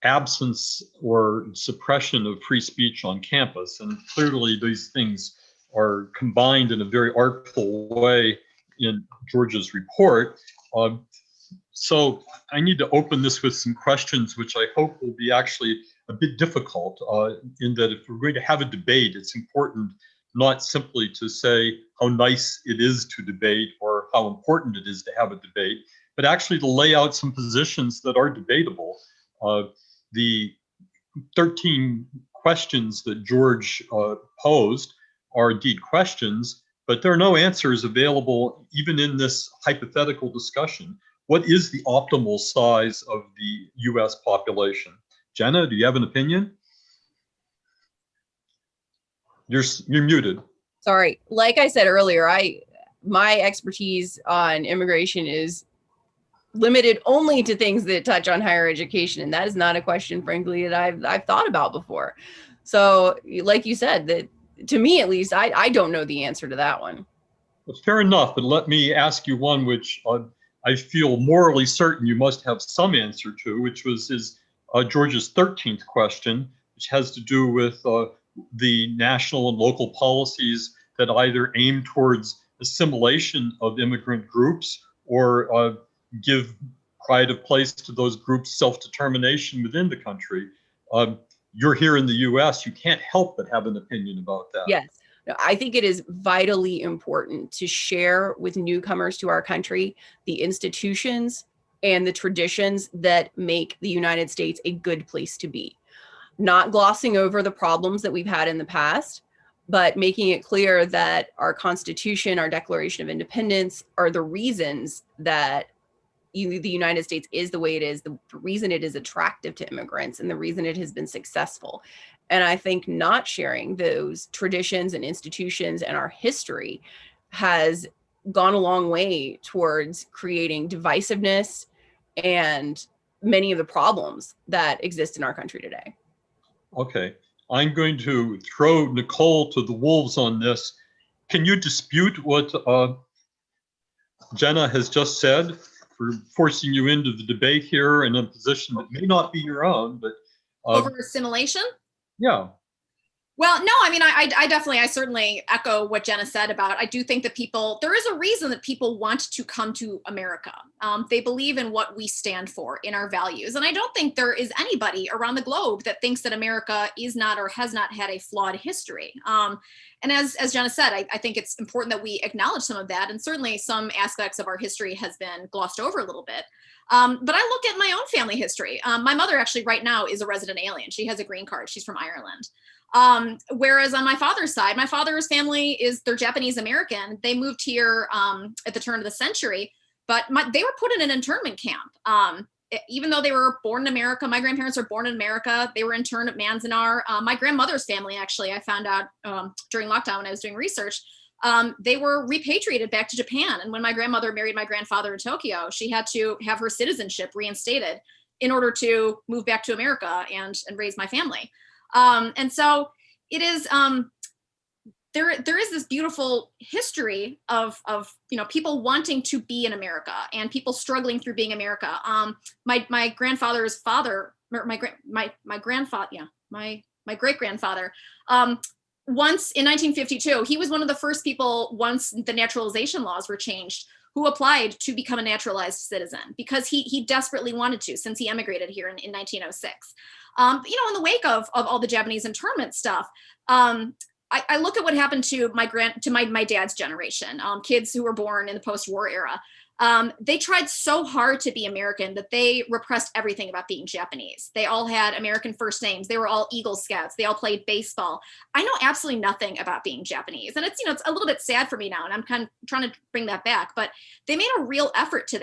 absence or suppression of free speech on campus. And clearly these things are combined in a very artful way in George's report. So I need to open this with some questions, which I hope will be actually a bit difficult, in that if we're going to have a debate, it's important not simply to say how nice it is to debate or how important it is to have a debate, but actually to lay out some positions that are debatable. The 13 questions that George posed are indeed questions, but there are no answers available even in this hypothetical discussion. What is the optimal size of the US population? Jenna, do you have an opinion? You're muted. Sorry, like I said earlier, my expertise on immigration is limited only to things that touch on higher education, and that is not a question, frankly, that I've thought about before. So, like you said, that to me at least, I don't know the answer to that one. Well, fair enough, but let me ask you one which I feel morally certain you must have some answer to, which was George's 13th question, which has to do with the national and local policies that either aim towards assimilation of immigrant groups or give pride of place to those groups' self-determination within the country. You're here in the US, you can't help but have an opinion about that. Yes. I think it is vitally important to share with newcomers to our country the institutions and the traditions that make the United States a good place to be. Not glossing over the problems that we've had in the past, but making it clear that our Constitution, our Declaration of Independence are the reasons that the United States is the way it is, the reason it is attractive to immigrants, and the reason it has been successful. And I think not sharing those traditions and institutions and our history has gone a long way towards creating divisiveness and many of the problems that exist in our country today. Okay, I'm going to throw Nicole to the wolves on this. Can you dispute what Jenna has just said? For forcing you into the debate here in a position that may not be your own, but Over assimilation? yeah. Well, no, I mean, I certainly echo what Jenna said about, I do think that there is a reason that people want to come to America. They believe in what we stand for, in our values. And I don't think there is anybody around the globe that thinks that America is not or has not had a flawed history. And as Jenna said, I think it's important that we acknowledge some of that. And certainly some aspects of our history has been glossed over a little bit. But I look at my own family history. My mother actually right now is a resident alien. She has a green card. She's from Ireland. Whereas on my father's side, my father's family they're Japanese American. They moved here at the turn of the century, but they were put in an internment camp. Even though they were born in America, my grandparents were born in America. They were interned at Manzanar. My grandmother's family, actually, I found out during lockdown when I was doing research, they were repatriated back to Japan. And when my grandmother married my grandfather in Tokyo, she had to have her citizenship reinstated in order to move back to America and raise my family. And so it is, there is this beautiful history of people wanting to be in America and people struggling through being America. My grandfather's father, my great grandfather, once in 1952, he was one of the first people, once the naturalization laws were changed, who applied to become a naturalized citizen because he desperately wanted to, since he emigrated here in 1906. In the wake of all the Japanese internment stuff, I look at what happened to my dad's generation, kids who were born in the post-war era. They tried so hard to be American that they repressed everything about being Japanese. They all had American first names. They were all Eagle Scouts. They all played baseball. I know absolutely nothing about being Japanese. And it's a little bit sad for me now, and I'm kind of trying to bring that back, but they made a real effort to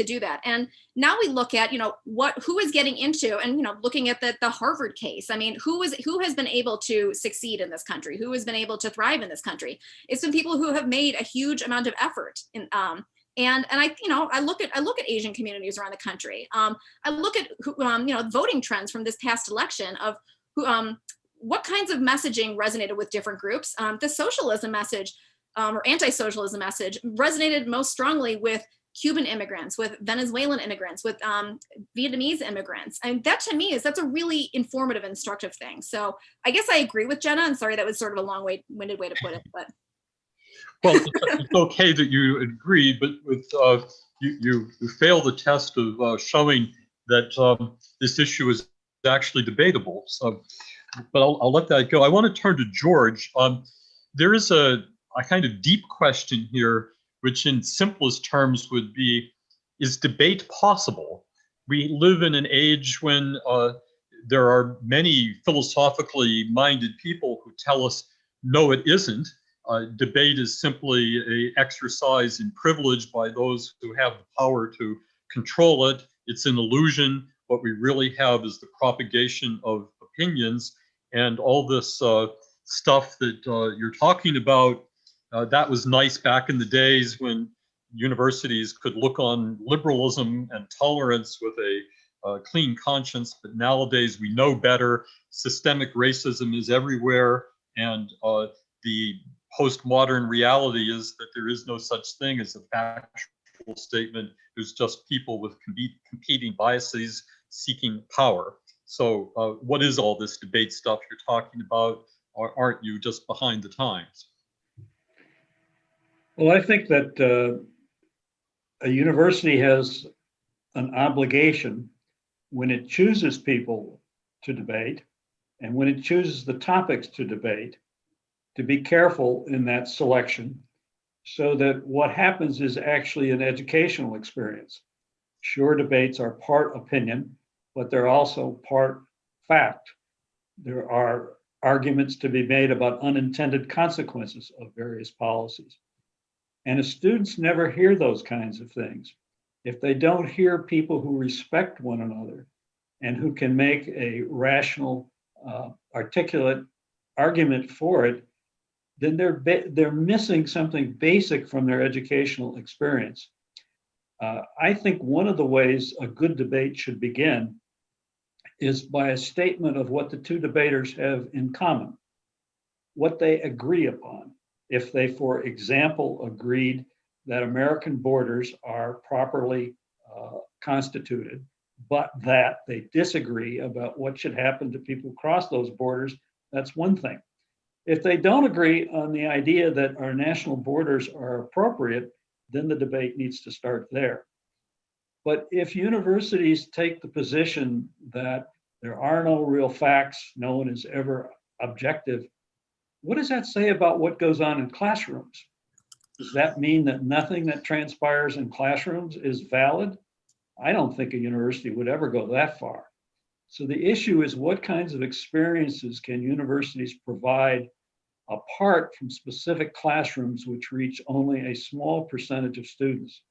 do that. And now we look at, who is getting into, and, looking at the Harvard case. I mean, who has been able to succeed in this country? Who has been able to thrive in this country? It's been people who have made a huge amount of effort and I look at Asian communities around the country. I look at voting trends from this past election of what kinds of messaging resonated with different groups. The socialism message or anti-socialism message resonated most strongly with Cuban immigrants, with Venezuelan immigrants, with Vietnamese immigrants. And that to me that's a really informative, instructive thing. So I guess I agree with Jenna. And sorry, that was sort of a long-winded way to put it, but. Well, it's okay that you agree, but with you fail the test of showing that this issue is actually debatable. So, but I'll let that go. I want to turn to George. There is a kind of deep question here, which in simplest terms would be, is debate possible? We live in an age when there are many philosophically minded people who tell us, no, it isn't. Debate is simply an exercise in privilege by those who have the power to control it. It's an illusion. What we really have is the propagation of opinions, and all this stuff that you're talking about. That was nice back in the days when universities could look on liberalism and tolerance with a clean conscience, but nowadays we know better. Systemic racism is everywhere, and the postmodern reality is that there is no such thing as a factual statement. There's just people with competing biases seeking power. So what is all this debate stuff you're talking about? Or aren't you just behind the times? Well, I think that a university has an obligation when it chooses people to debate and when it chooses the topics to debate, to be careful in that selection so that what happens is actually an educational experience. Sure, debates are part opinion, but they're also part fact. There are arguments to be made about unintended consequences of various policies. And if students never hear those kinds of things, if they don't hear people who respect one another and who can make a rational, articulate argument for it, then they're missing something basic from their educational experience. I think one of the ways a good debate should begin is by a statement of what the two debaters have in common, what they agree upon. If they, for example, agreed that American borders are properly constituted, but that they disagree about what should happen to people who cross those borders, that's one thing. If they don't agree on the idea that our national borders are appropriate, then the debate needs to start there. But if universities take the position that there are no real facts, no one is ever objective, what does that say about what goes on in classrooms? Does that mean that nothing that transpires in classrooms is valid? I don't think a university would ever go that far. So the issue is, what kinds of experiences can universities provide apart from specific classrooms which reach only a small percentage of students,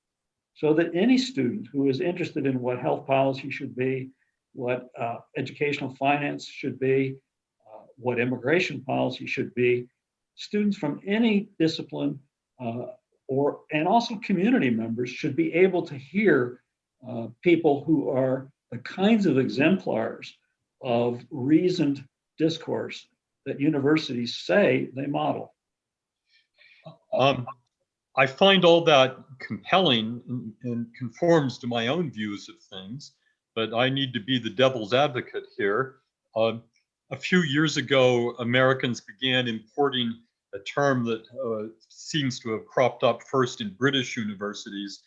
so that any student who is interested in what health policy should be, what educational finance should be, what immigration policy should be, students from any discipline and also community members should be able to hear people who are the kinds of exemplars of reasoned discourse that universities say they model. I find all that compelling and conforms to my own views of things, but I need to be the devil's advocate here. A few years ago, Americans began importing a term that seems to have cropped up first in British universities,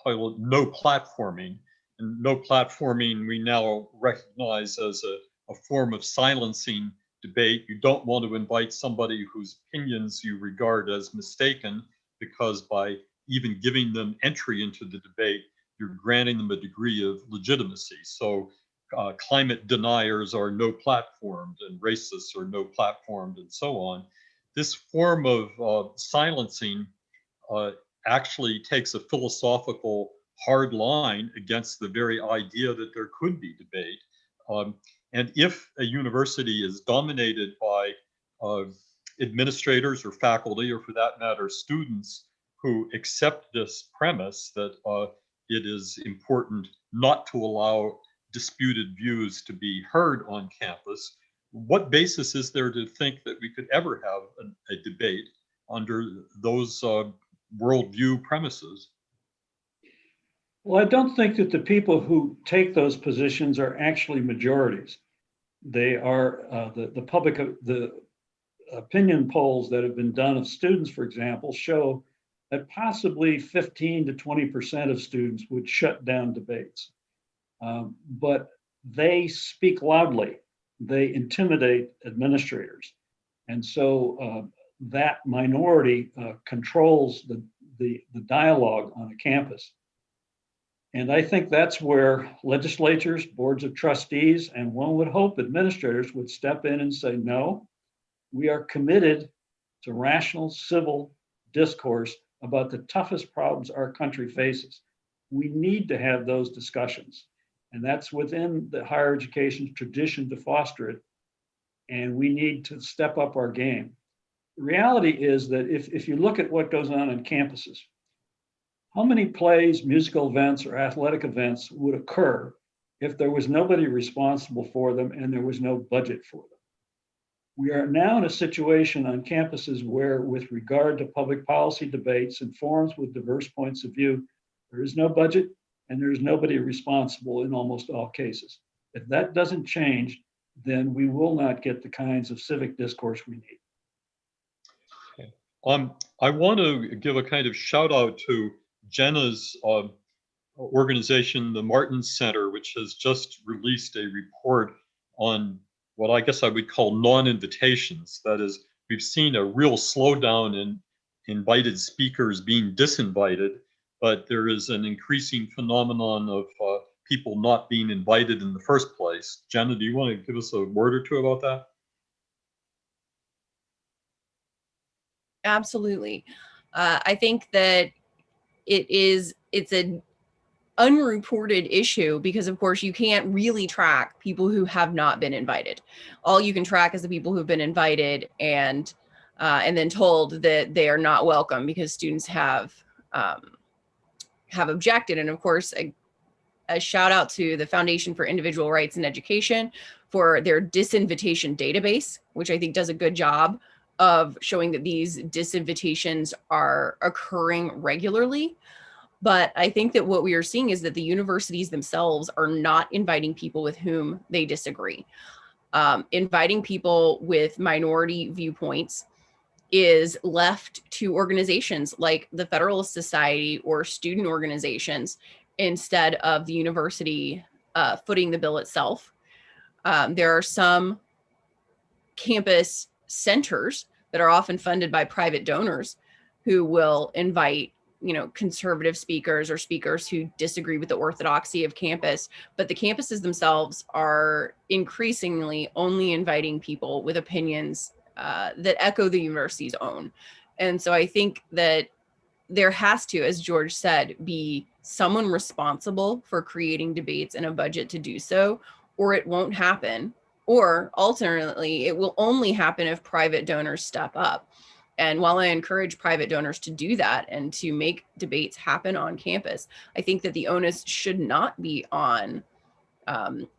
titled no platforming. And no platforming we now recognize as a form of silencing debate. You don't want to invite somebody whose opinions you regard as mistaken, because by even giving them entry into the debate, you're granting them a degree of legitimacy. So climate deniers are no platformed, and racists are no platformed, and so on. This form of silencing actually takes a philosophical hard line against the very idea that there could be debate. And if a university is dominated by administrators or faculty, or for that matter, students who accept this premise that it is important not to allow disputed views to be heard on campus, what basis is there to think that we could ever have a debate under those worldview premises? Well, I don't think that the people who take those positions are actually majorities. They are the public, the opinion polls that have been done of students, for example, show that possibly 15 to 20% of students would shut down debates. But they speak loudly. They intimidate administrators. And so that minority controls the dialogue on a campus. And I think that's where legislatures, boards of trustees, and one would hope administrators would step in and say, no, we are committed to rational civil discourse about the toughest problems our country faces. We need to have those discussions. And that's within the higher education tradition to foster it. And we need to step up our game. The reality is that if you look at what goes on campuses, how many plays, musical events, or athletic events would occur if there was nobody responsible for them and there was no budget for them? We are now in a situation on campuses where, with regard to public policy debates and forums with diverse points of view, there is no budget and there is nobody responsible in almost all cases. If that doesn't change, then we will not get the kinds of civic discourse we need. I want to give a kind of shout out to Jenna's organization, the Martin Center, which has just released a report on what I guess I would call non-invitations. That is, we've seen a real slowdown in invited speakers being disinvited, but there is an increasing phenomenon of people not being invited in the first place. Jenna, do you want to give us a word or two about that? Absolutely. I think that it's an unreported issue because, of course, you can't really track people who have not been invited. All you can track is the people who've been invited and then told that they are not welcome because students have objected. And of course, a shout out to the Foundation for Individual Rights in Education for their disinvitation database, which I think does a good job of showing that these disinvitations are occurring regularly. But I think that what we are seeing is that the universities themselves are not inviting people with whom they disagree. Inviting people with minority viewpoints is left to organizations like the Federalist Society or student organizations instead of the university footing the bill itself. There are some campus centers that are often funded by private donors who will invite, conservative speakers or speakers who disagree with the orthodoxy of campus, but the campuses themselves are increasingly only inviting people with opinions that echo the university's own. And so I think that there has to, as George said, be someone responsible for creating debates and a budget to do so, or it won't happen. Or alternately, it will only happen if private donors step up. And while I encourage private donors to do that and to make debates happen on campus, I think that the onus should not be on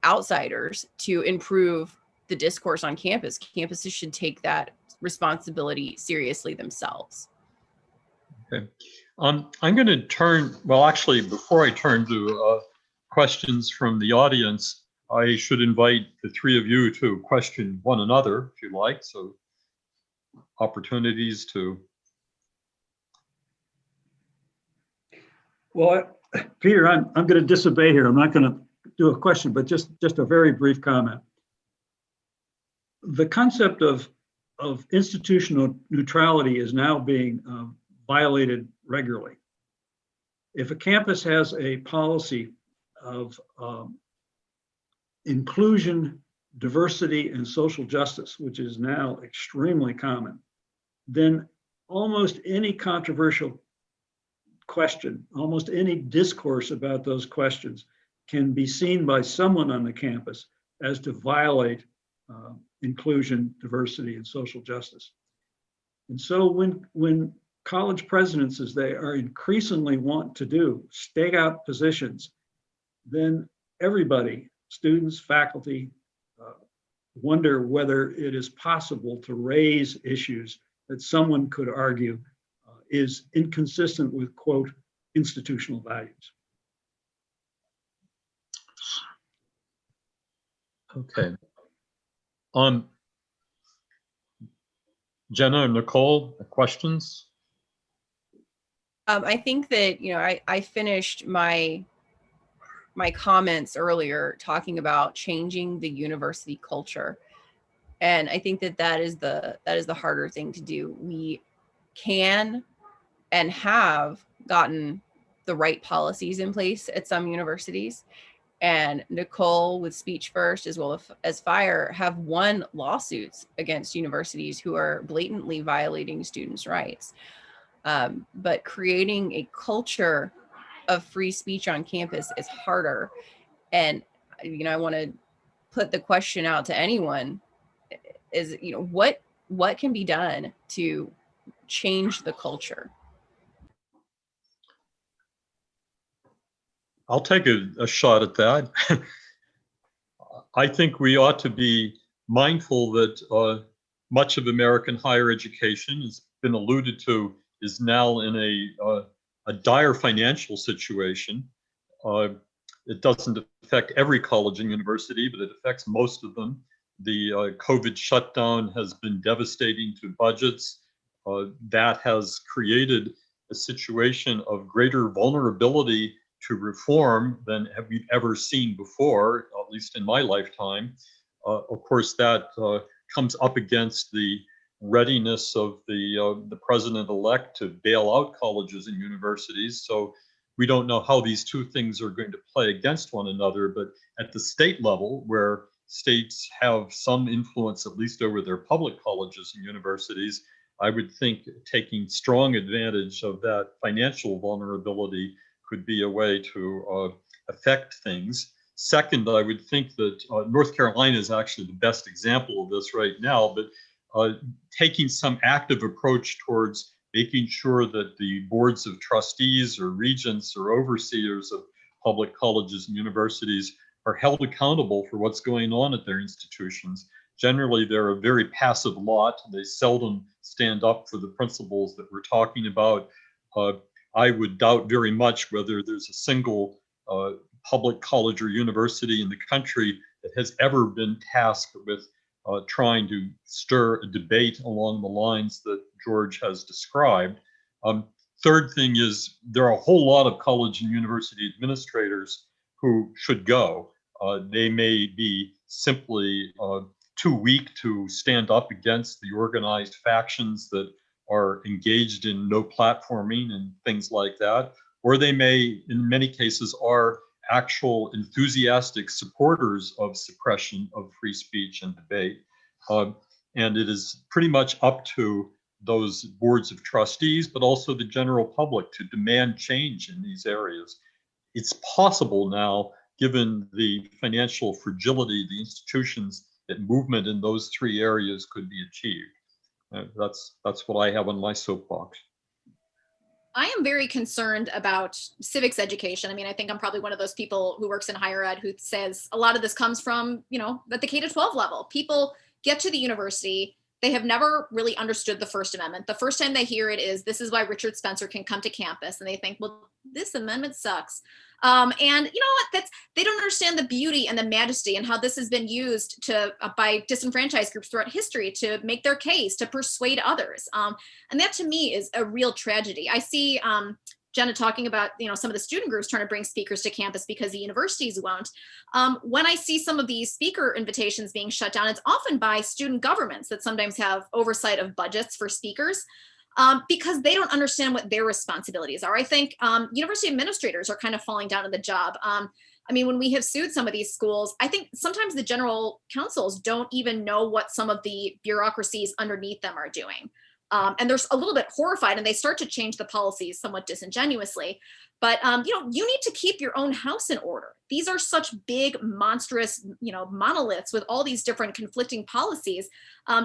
outsiders to improve the discourse on campus. Campuses should take that responsibility seriously themselves. Okay. I'm going to turn, well, actually, before I turn to questions from the audience, I should invite the three of you to question one another, if you like. So opportunities to. Well, Peter, I'm going to disobey here. I'm not going to do a question, but just a very brief comment. The concept of institutional neutrality is now being violated regularly. If a campus has a policy of inclusion, diversity, and social justice, which is now extremely common, then almost any controversial question, almost any discourse about those questions can be seen by someone on the campus as to violate inclusion, diversity, and social justice. And so when college presidents, as they are increasingly want to do, stake out positions, then everybody, students, faculty, wonder whether it is possible to raise issues that someone could argue is inconsistent with, quote, institutional values. Okay. Jenna or Nicole, questions? I think that, I finished my comments earlier talking about changing the university culture. And I think that is the harder thing to do. We can and have gotten the right policies in place at some universities. And Nicole with Speech First, as well as FIRE, have won lawsuits against universities who are blatantly violating students' rights. But creating a culture of free speech on campus is harder. And, I want to put the question out to anyone is, what can be done to change the culture? I'll take a shot at that. I think we ought to be mindful that much of American higher education has been alluded to is now in a dire financial situation. It doesn't affect every college and university, but it affects most of them. The COVID shutdown has been devastating to budgets. That has created a situation of greater vulnerability to reform than have we ever seen before, at least in my lifetime. Of course, that comes up against the readiness of the president-elect to bail out colleges and universities. So we don't know how these two things are going to play against one another, but at the state level, where states have some influence, at least over their public colleges and universities, I would think taking strong advantage of that financial vulnerability could be a way to affect things. Second, I would think that North Carolina is actually the best example of this right now, but taking some active approach towards making sure that the boards of trustees or regents or overseers of public colleges and universities are held accountable for what's going on at their institutions. Generally, they're a very passive lot. They seldom stand up for the principles that we're talking about. I would doubt very much whether there's a single public college or university in the country that has ever been tasked with trying to stir a debate along the lines that George has described. Third thing is there are a whole lot of college and university administrators who should go. They may be simply too weak to stand up against the organized factions that are engaged in no platforming and things like that, or they may, in many cases, are actual enthusiastic supporters of suppression of free speech and debate. And it is pretty much up to those boards of trustees, but also the general public to demand change in these areas. It's possible now, given the financial fragility of the institutions, that movement in those three areas could be achieved. That's what I have on my soapbox. I am very concerned about civics education. I mean, I think I'm probably one of those people who works in higher ed who says a lot of this comes from, at the K to 12 level. People get to the university, they have never really understood the First Amendment. The first time they hear it is, this is why Richard Spencer can come to campus. And they think, well, this amendment sucks. And you know what? They don't understand the beauty and the majesty and how this has been used by disenfranchised groups throughout history to make their case, to persuade others. And that to me is a real tragedy. I see Jenna talking about, some of the student groups trying to bring speakers to campus because the universities won't. When I see some of these speaker invitations being shut down, it's often by student governments that sometimes have oversight of budgets for speakers. Because they don't understand what their responsibilities are. I think university administrators are kind of falling down on the job. When we have sued some of these schools, I think sometimes the general counsels don't even know what some of the bureaucracies underneath them are doing. And they're a little bit horrified and they start to change the policies somewhat disingenuously. But, you need to keep your own house in order. These are such big, monstrous, monoliths with all these different conflicting policies.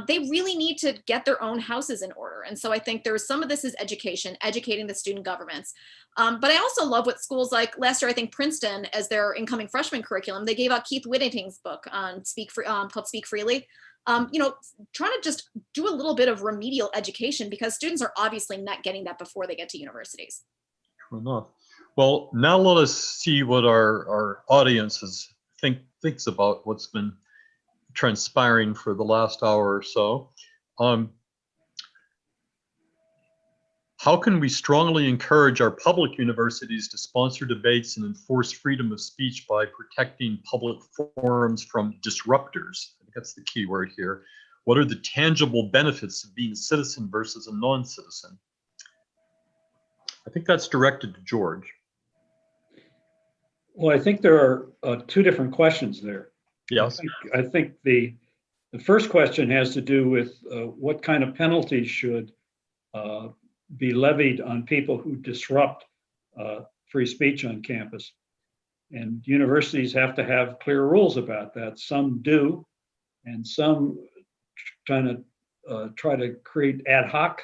They really need to get their own houses in order. And so I think there's some of this is education, educating the student governments. But I also love what schools like last year, I think Princeton, as their incoming freshman curriculum, they gave out Keith Whittington's book on called Speak Freely. Trying to just do a little bit of remedial education because students are obviously not getting that before they get to universities. True enough. Well, now let us see what our audience thinks about what's been transpiring for the last hour or so. How can we strongly encourage our public universities to sponsor debates and enforce freedom of speech by protecting public forums from disruptors? I think that's the key word here. What are the tangible benefits of being a citizen versus a non-citizen? I think that's directed to George. Well, I think there are two different questions there. Yes. I think the first question has to do with what kind of penalties should be levied on people who disrupt free speech on campus. And universities have to have clear rules about that. Some do, and some try to create ad hoc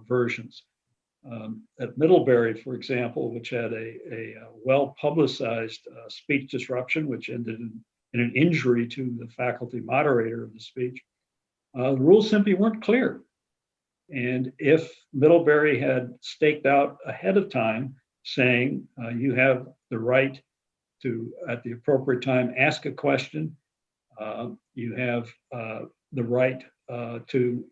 versions. At Middlebury, for example, which had a well-publicized speech disruption, which ended in an injury to the faculty moderator of the speech, the rules simply weren't clear. And if Middlebury had staked out ahead of time saying you have the right to, at the appropriate time, ask a question, you have the right to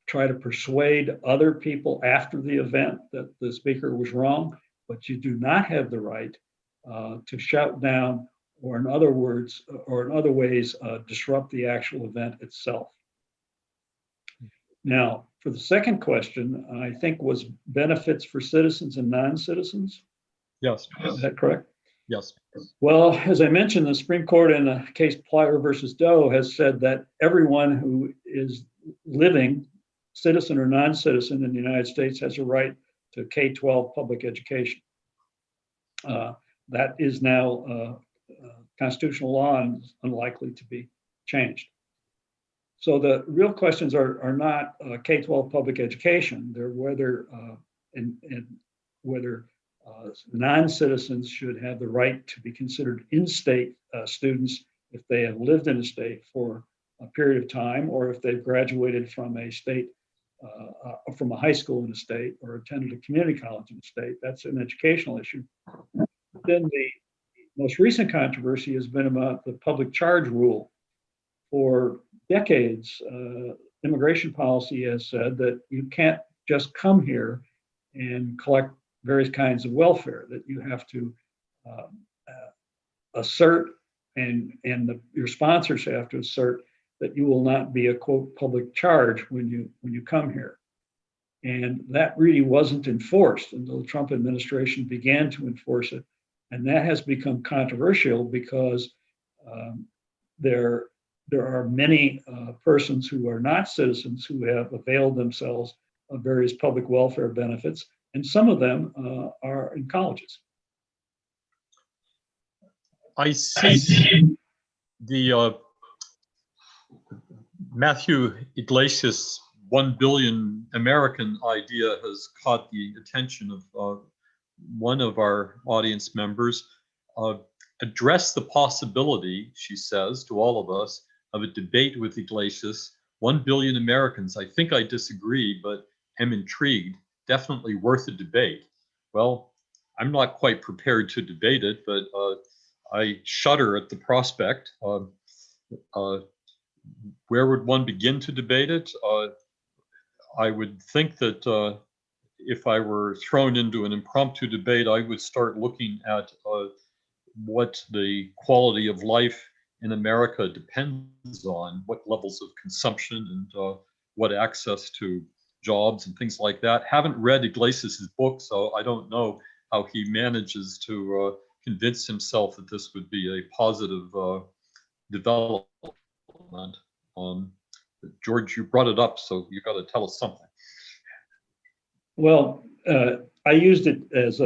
try to persuade other people after the event that the speaker was wrong, but you do not have the right to shout down or in other words, or in other ways, disrupt the actual event itself. Now, for the second question, I think was benefits for citizens and non-citizens. Yes. Is that correct? Yes. Well, as I mentioned, the Supreme Court in the case Plyer versus Doe has said that everyone who is living, citizen or non-citizen in the United States, has a right to K-12 public education. That is now constitutional law and is unlikely to be changed. So the real questions are not K-12 public education. They're whether whether non-citizens should have the right to be considered in-state students if they have lived in a state for a period of time, or if they've graduated from a state, from a high school in a state, or attended a community college in a state. That's an educational issue. Then the most recent controversy has been about the public charge rule. For decades, immigration policy has said that you can't just come here and collect various kinds of welfare, that you have to assert and your sponsors have to assert that you will not be a quote public charge when you come here. And that really wasn't enforced until the Trump administration began to enforce it. And that has become controversial because there are many persons who are not citizens who have availed themselves of various public welfare benefits, and some of them are in colleges. I see the Matthew Iglesias 1 billion American idea has caught the attention of one of our audience members. Address the possibility, she says to all of us, of a debate with Iglesias. 1 billion Americans. I think I disagree, but am intrigued. Definitely worth a debate. Well, I'm not quite prepared to debate it, but I shudder at the prospect. Where would one begin to debate it? I would think that if I were thrown into an impromptu debate, I would start looking at what the quality of life in America depends on, what levels of consumption and what access to jobs and things like that. Haven't read Iglesias' book, so I don't know how he manages to convince himself that this would be a positive development. George, you brought it up, so you got to tell us something. Well, I used it as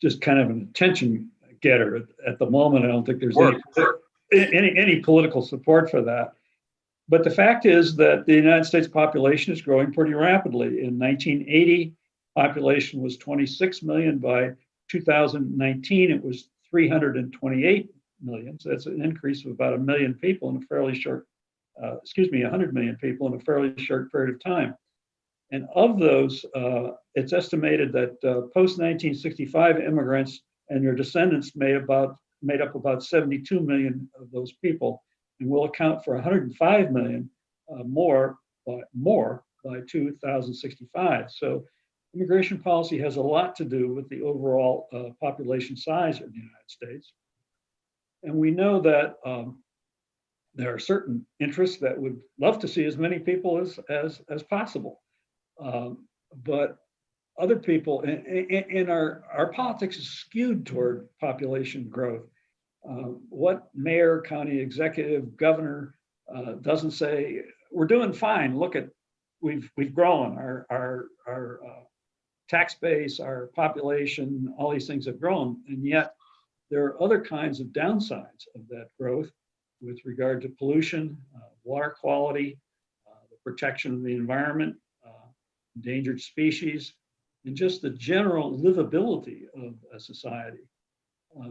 just kind of an attention getter. At the moment, I don't think there's any political support for that. But the fact is that the United States population is growing pretty rapidly. In 1980, population was 26 million. By 2019, it was 328 million. So that's an increase of about 1 million people in a fairly short, 100 million people in a fairly short period of time. And of those, it's estimated that post-1965 immigrants and their descendants made up about 72 million of those people. and will account for 105 million more by 2065. So immigration policy has a lot to do with the overall population size of the United States. And we know that there are certain interests that would love to see as many people as possible. But other people in our politics is skewed toward population growth. What mayor, county executive, governor doesn't say, we're doing fine. Look at, we've grown, our tax base, our population, all these things have grown. And yet there are other kinds of downsides of that growth with regard to pollution, water quality, the protection of the environment, endangered species, and just the general livability of a society.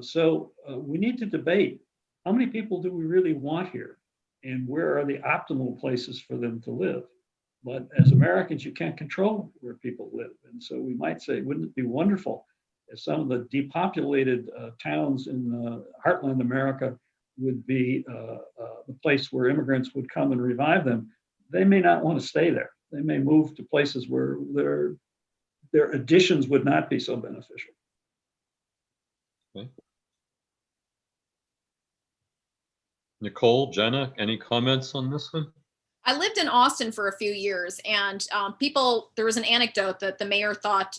So we need to debate, how many people do we really want here? And where are the optimal places for them to live? But as Americans, you can't control where people live. And so we might say, wouldn't it be wonderful if some of the depopulated towns in heartland America would be the place where immigrants would come and revive them? They may not want to stay there. They may move to places where their additions would not be so beneficial. Okay. Nicole, Jenna, any comments on this one? I lived in Austin for a few years, and there was an anecdote that the mayor thought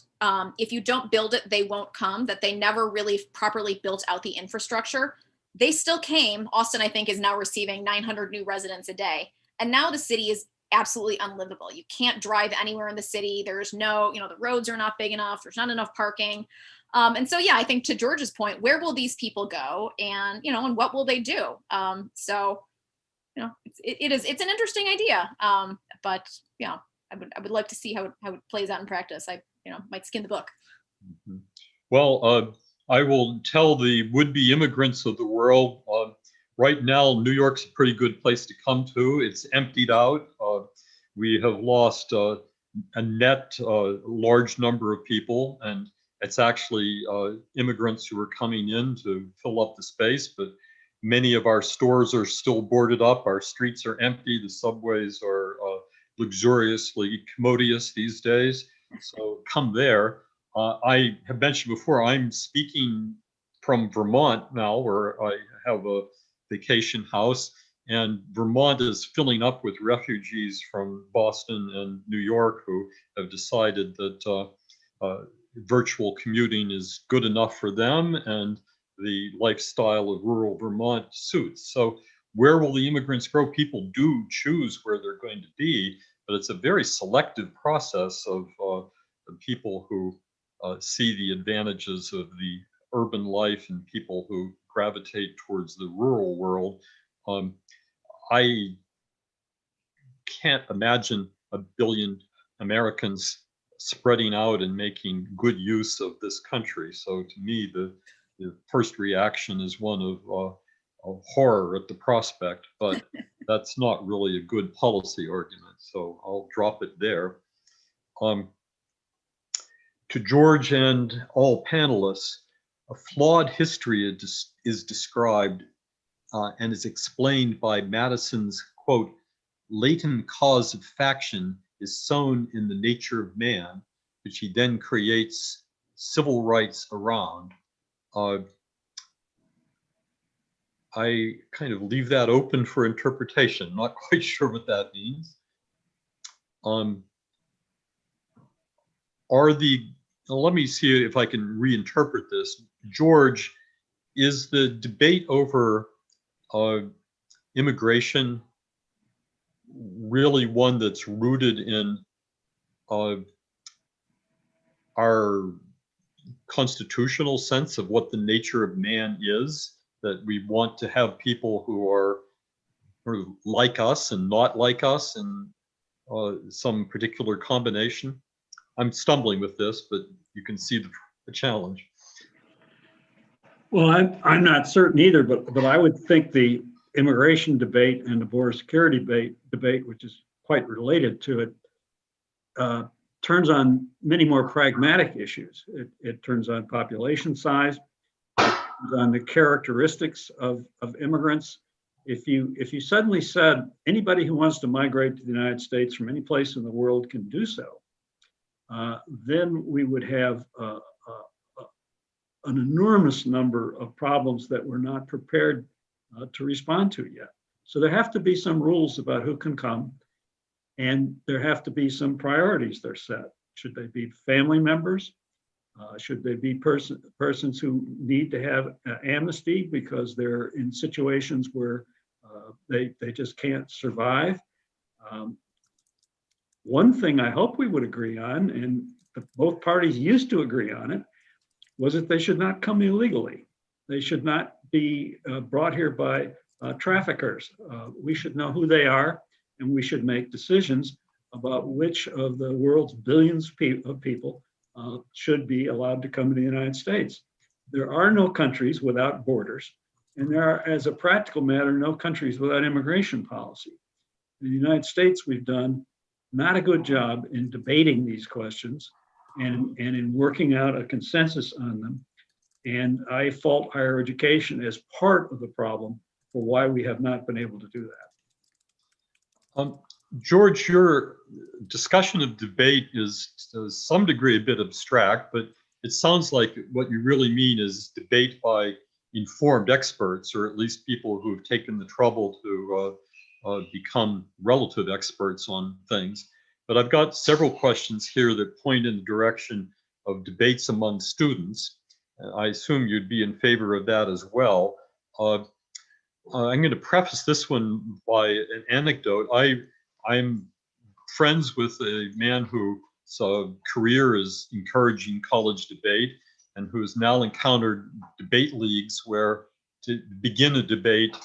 if you don't build it, they won't come, that they never really properly built out the infrastructure. They still came. Austin, I think, is now receiving 900 new residents a day. And now the city is absolutely unlivable. You can't drive anywhere in the city. There's no, the roads are not big enough. There's not enough parking. And so, yeah, I think to George's point, where will these people go, and, and what will they do? It's an interesting idea. But yeah, I would like to see how it plays out in practice. I might skin the book. Mm-hmm. Well, I will tell the would-be immigrants of the world, right now, New York's a pretty good place to come to. It's emptied out. We have lost a net large number of people, and it's actually immigrants who are coming in to fill up the space, but many of our stores are still boarded up. Our streets are empty. The subways are luxuriously commodious these days. So come there. I have mentioned before, I'm speaking from Vermont now, where I have a vacation house, and Vermont is filling up with refugees from Boston and New York who have decided that virtual commuting is good enough for them, and the lifestyle of rural Vermont suits. So where will the immigrants go? People do choose where they're going to be, but it's a very selective process of the people who see the advantages of the urban life and people who gravitate towards the rural world. I can't imagine a billion Americans spreading out and making good use of this country. So to me, the first reaction is one of horror at the prospect, but that's not really a good policy argument. So I'll drop it there. To George and all panelists, a flawed history is described and is explained by Madison's, quote, latent cause of faction is sown in the nature of man, which he then creates civil rights around. I kind of leave that open for interpretation. Not quite sure what that means. Let me see if I can reinterpret this. George, is the debate over immigration really one that's rooted in our constitutional sense of what the nature of man is, that we want to have people who are like us and not like us in some particular combination? I'm stumbling with this, but you can see the challenge. Well, I'm not certain either, but I would think the immigration debate and the border security debate, which is quite related to it, turns on many more pragmatic issues. It turns on population size, it turns on the characteristics of immigrants, If you suddenly said anybody who wants to migrate to the United States from any place in the world can do so, then we would have an enormous number of problems that we're not prepared to respond to yet. So there have to be some rules about who can come, and there have to be some priorities that are set. Should they be family members? Should they be persons who need to have amnesty because they're in situations where they just can't survive? One thing I hope we would agree on, and both parties used to agree on it, was that they should not come illegally. They should not be brought here by traffickers. We should know who they are, and we should make decisions about which of the world's billions of people should be allowed to come to the United States. There are no countries without borders, and there are, as a practical matter, no countries without immigration policy. In the United States, we've done not a good job in debating these questions and in working out a consensus on them. And I fault higher education as part of the problem for why we have not been able to do that. George, your discussion of debate is to some degree a bit abstract, but it sounds like what you really mean is debate by informed experts, or at least people who have taken the trouble to become relative experts on things. But I've got several questions here that point in the direction of debates among students. I assume you'd be in favor of that as well. I'm going to preface this one by an anecdote. I'm friends with a man whose career is encouraging college debate and who has now encountered debate leagues where to begin a debate,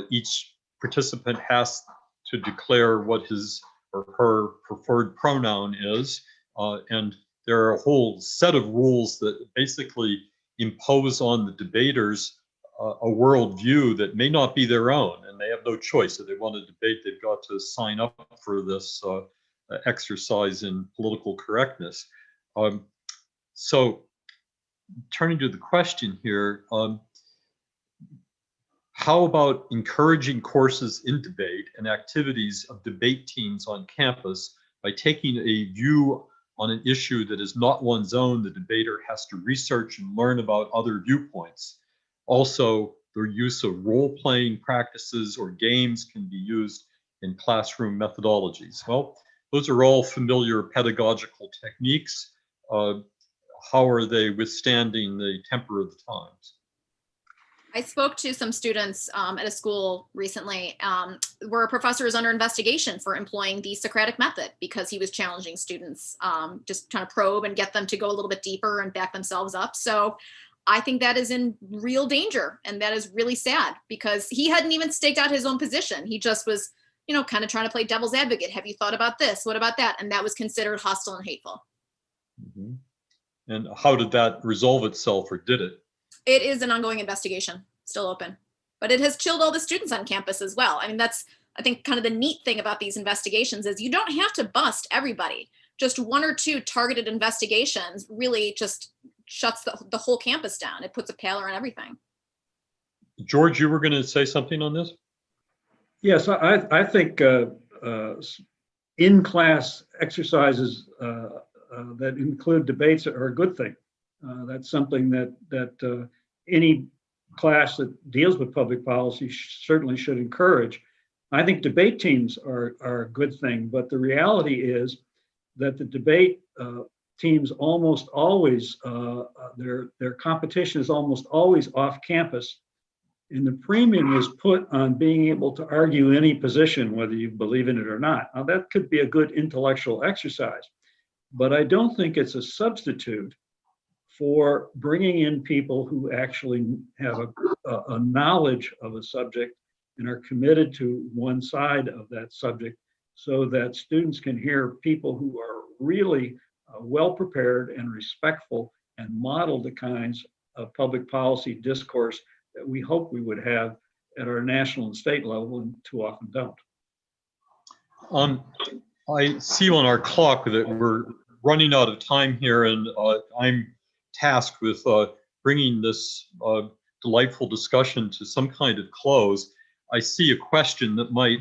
each participant has to declare what his or her preferred pronoun is. And there are a whole set of rules that basically impose on the debaters a worldview that may not be their own, and they have no choice. If they want to debate, they've got to sign up for this exercise in political correctness. So turning to the question here, how about encouraging courses in debate and activities of debate teams on campus by taking a view on an issue that is not one's own? The debater has to research and learn about other viewpoints. Also, the use of role-playing practices or games can be used in classroom methodologies. Well, those are all familiar pedagogical techniques. How are they withstanding the temper of the times? I spoke to some students at a school recently where a professor is under investigation for employing the Socratic method because he was challenging students, just trying to probe and get them to go a little bit deeper and back themselves up. So I think that is in real danger, and that is really sad because he hadn't even staked out his own position. He just was, kind of trying to play devil's advocate. Have you thought about this? What about that? And that was considered hostile and hateful. Mm-hmm. And how did that resolve itself, or did it? It is an ongoing investigation, still open, but it has chilled all the students on campus as well. I mean, that's, I think, kind of the neat thing about these investigations is you don't have to bust everybody. Just one or two targeted investigations really just shuts the whole campus down. It puts a paler on everything. George, you were going to say something on this? Yes, I think in-class exercises that include debates are a good thing. That's something that any class that deals with public policy certainly should encourage. I think debate teams are a good thing, but the reality is that the debate teams almost always, their competition is almost always off campus. And the premium is put on being able to argue any position, whether you believe in it or not. Now, that could be a good intellectual exercise, but I don't think it's a substitute for bringing in people who actually have a knowledge of a subject and are committed to one side of that subject, so that students can hear people who are really well prepared and respectful and model the kinds of public policy discourse that we hope we would have at our national and state level, and too often don't. I see on our clock that we're running out of time here, and I'm tasked with bringing this delightful discussion to some kind of close. I see a question that might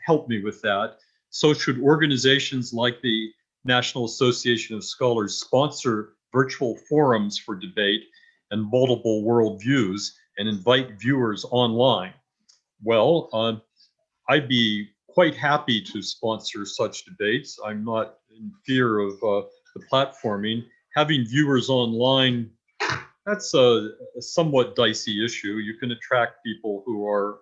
help me with that. So should organizations like the National Association of Scholars sponsor virtual forums for debate and multiple worldviews and invite viewers online? Well, I'd be quite happy to sponsor such debates. I'm not in fear of the platforming. Having viewers online, that's a somewhat dicey issue. You can attract people who are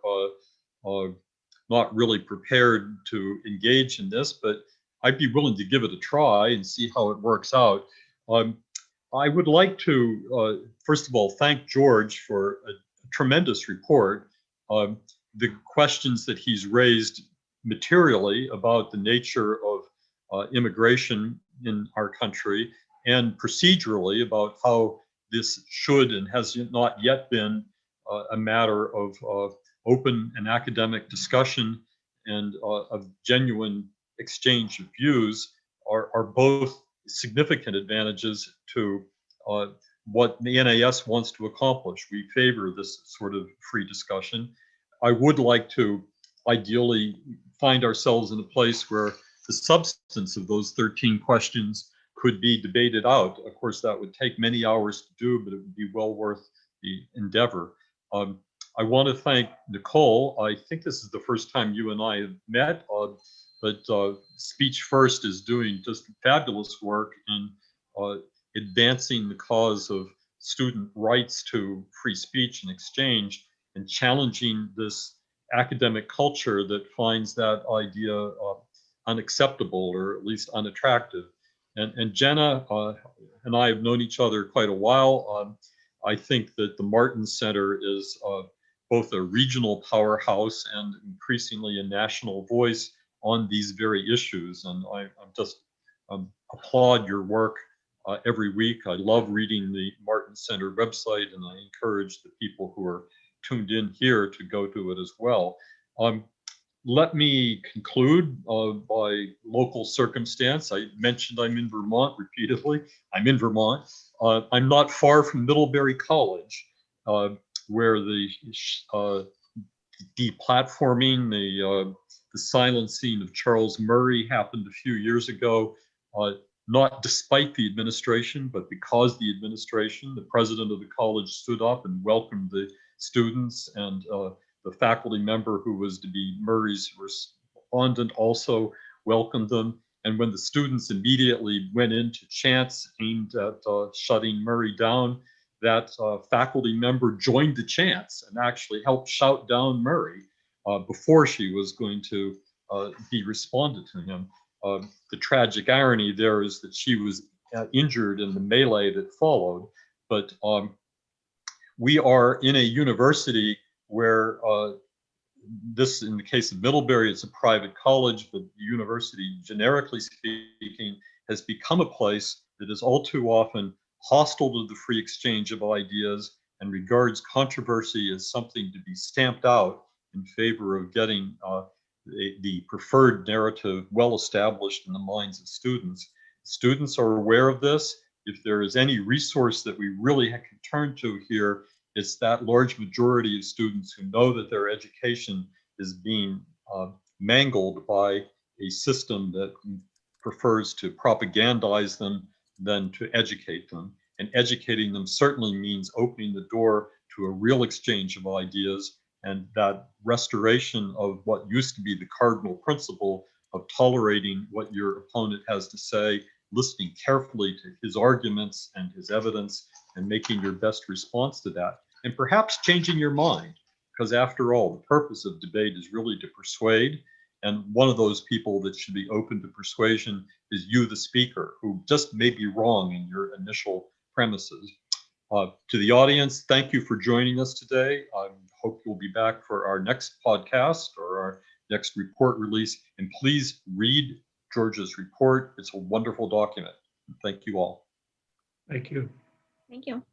not really prepared to engage in this, but I'd be willing to give it a try and see how it works out. I would like to, first of all, thank George for a tremendous report. The questions that he's raised materially about the nature of immigration in our country and procedurally about how this should and has not yet been a matter of open and academic discussion and of genuine exchange of views are both significant advantages to what the NAS wants to accomplish. We favor this sort of free discussion. I would like to ideally find ourselves in a place where the substance of those 13 questions could be debated out. Of course, that would take many hours to do, but it would be well worth the endeavor. I want to thank Nicole. I think this is the first time you and I have met, but Speech First is doing just fabulous work in advancing the cause of student rights to free speech and exchange and challenging this academic culture that finds that idea unacceptable or at least unattractive. And Jenna and I have known each other quite a while. I think that the Martin Center is both a regional powerhouse and increasingly a national voice on these very issues. And I just applaud your work every week. I love reading the Martin Center website, and I encourage the people who are tuned in here to go to it as well. Let me conclude by local circumstance. I mentioned I'm in Vermont repeatedly. I'm in Vermont. I'm not far from Middlebury College, where the deplatforming, the silencing of Charles Murray happened a few years ago, not despite the administration, but because the administration, the president of the college stood up and welcomed the students, and the faculty member who was to be Murray's respondent also welcomed them. And when the students immediately went into chants aimed at shutting Murray down, that faculty member joined the chants and actually helped shout down Murray before she was going to be responded to him. The tragic irony there is that she was injured in the melee that followed, but we are in a university where this, in the case of Middlebury, it's a private college, but the university, generically speaking, has become a place that is all too often hostile to the free exchange of ideas and regards controversy as something to be stamped out in favor of getting the preferred narrative well established in the minds of students. Students are aware of this. If there is any resource that we really can turn to here, it's that large majority of students who know that their education is being mangled by a system that prefers to propagandize them than to educate them. And educating them certainly means opening the door to a real exchange of ideas, and that restoration of what used to be the cardinal principle of tolerating what your opponent has to say, listening carefully to his arguments and his evidence, and making your best response to that, and perhaps changing your mind, because after all, the purpose of debate is really to persuade, and one of those people that should be open to persuasion is you, the speaker, who just may be wrong in your initial premises. To the audience, thank you for joining us today. I hope you'll be back for our next podcast or our next report release, and please read George's report. It's a wonderful document. Thank you all. Thank you. Thank you.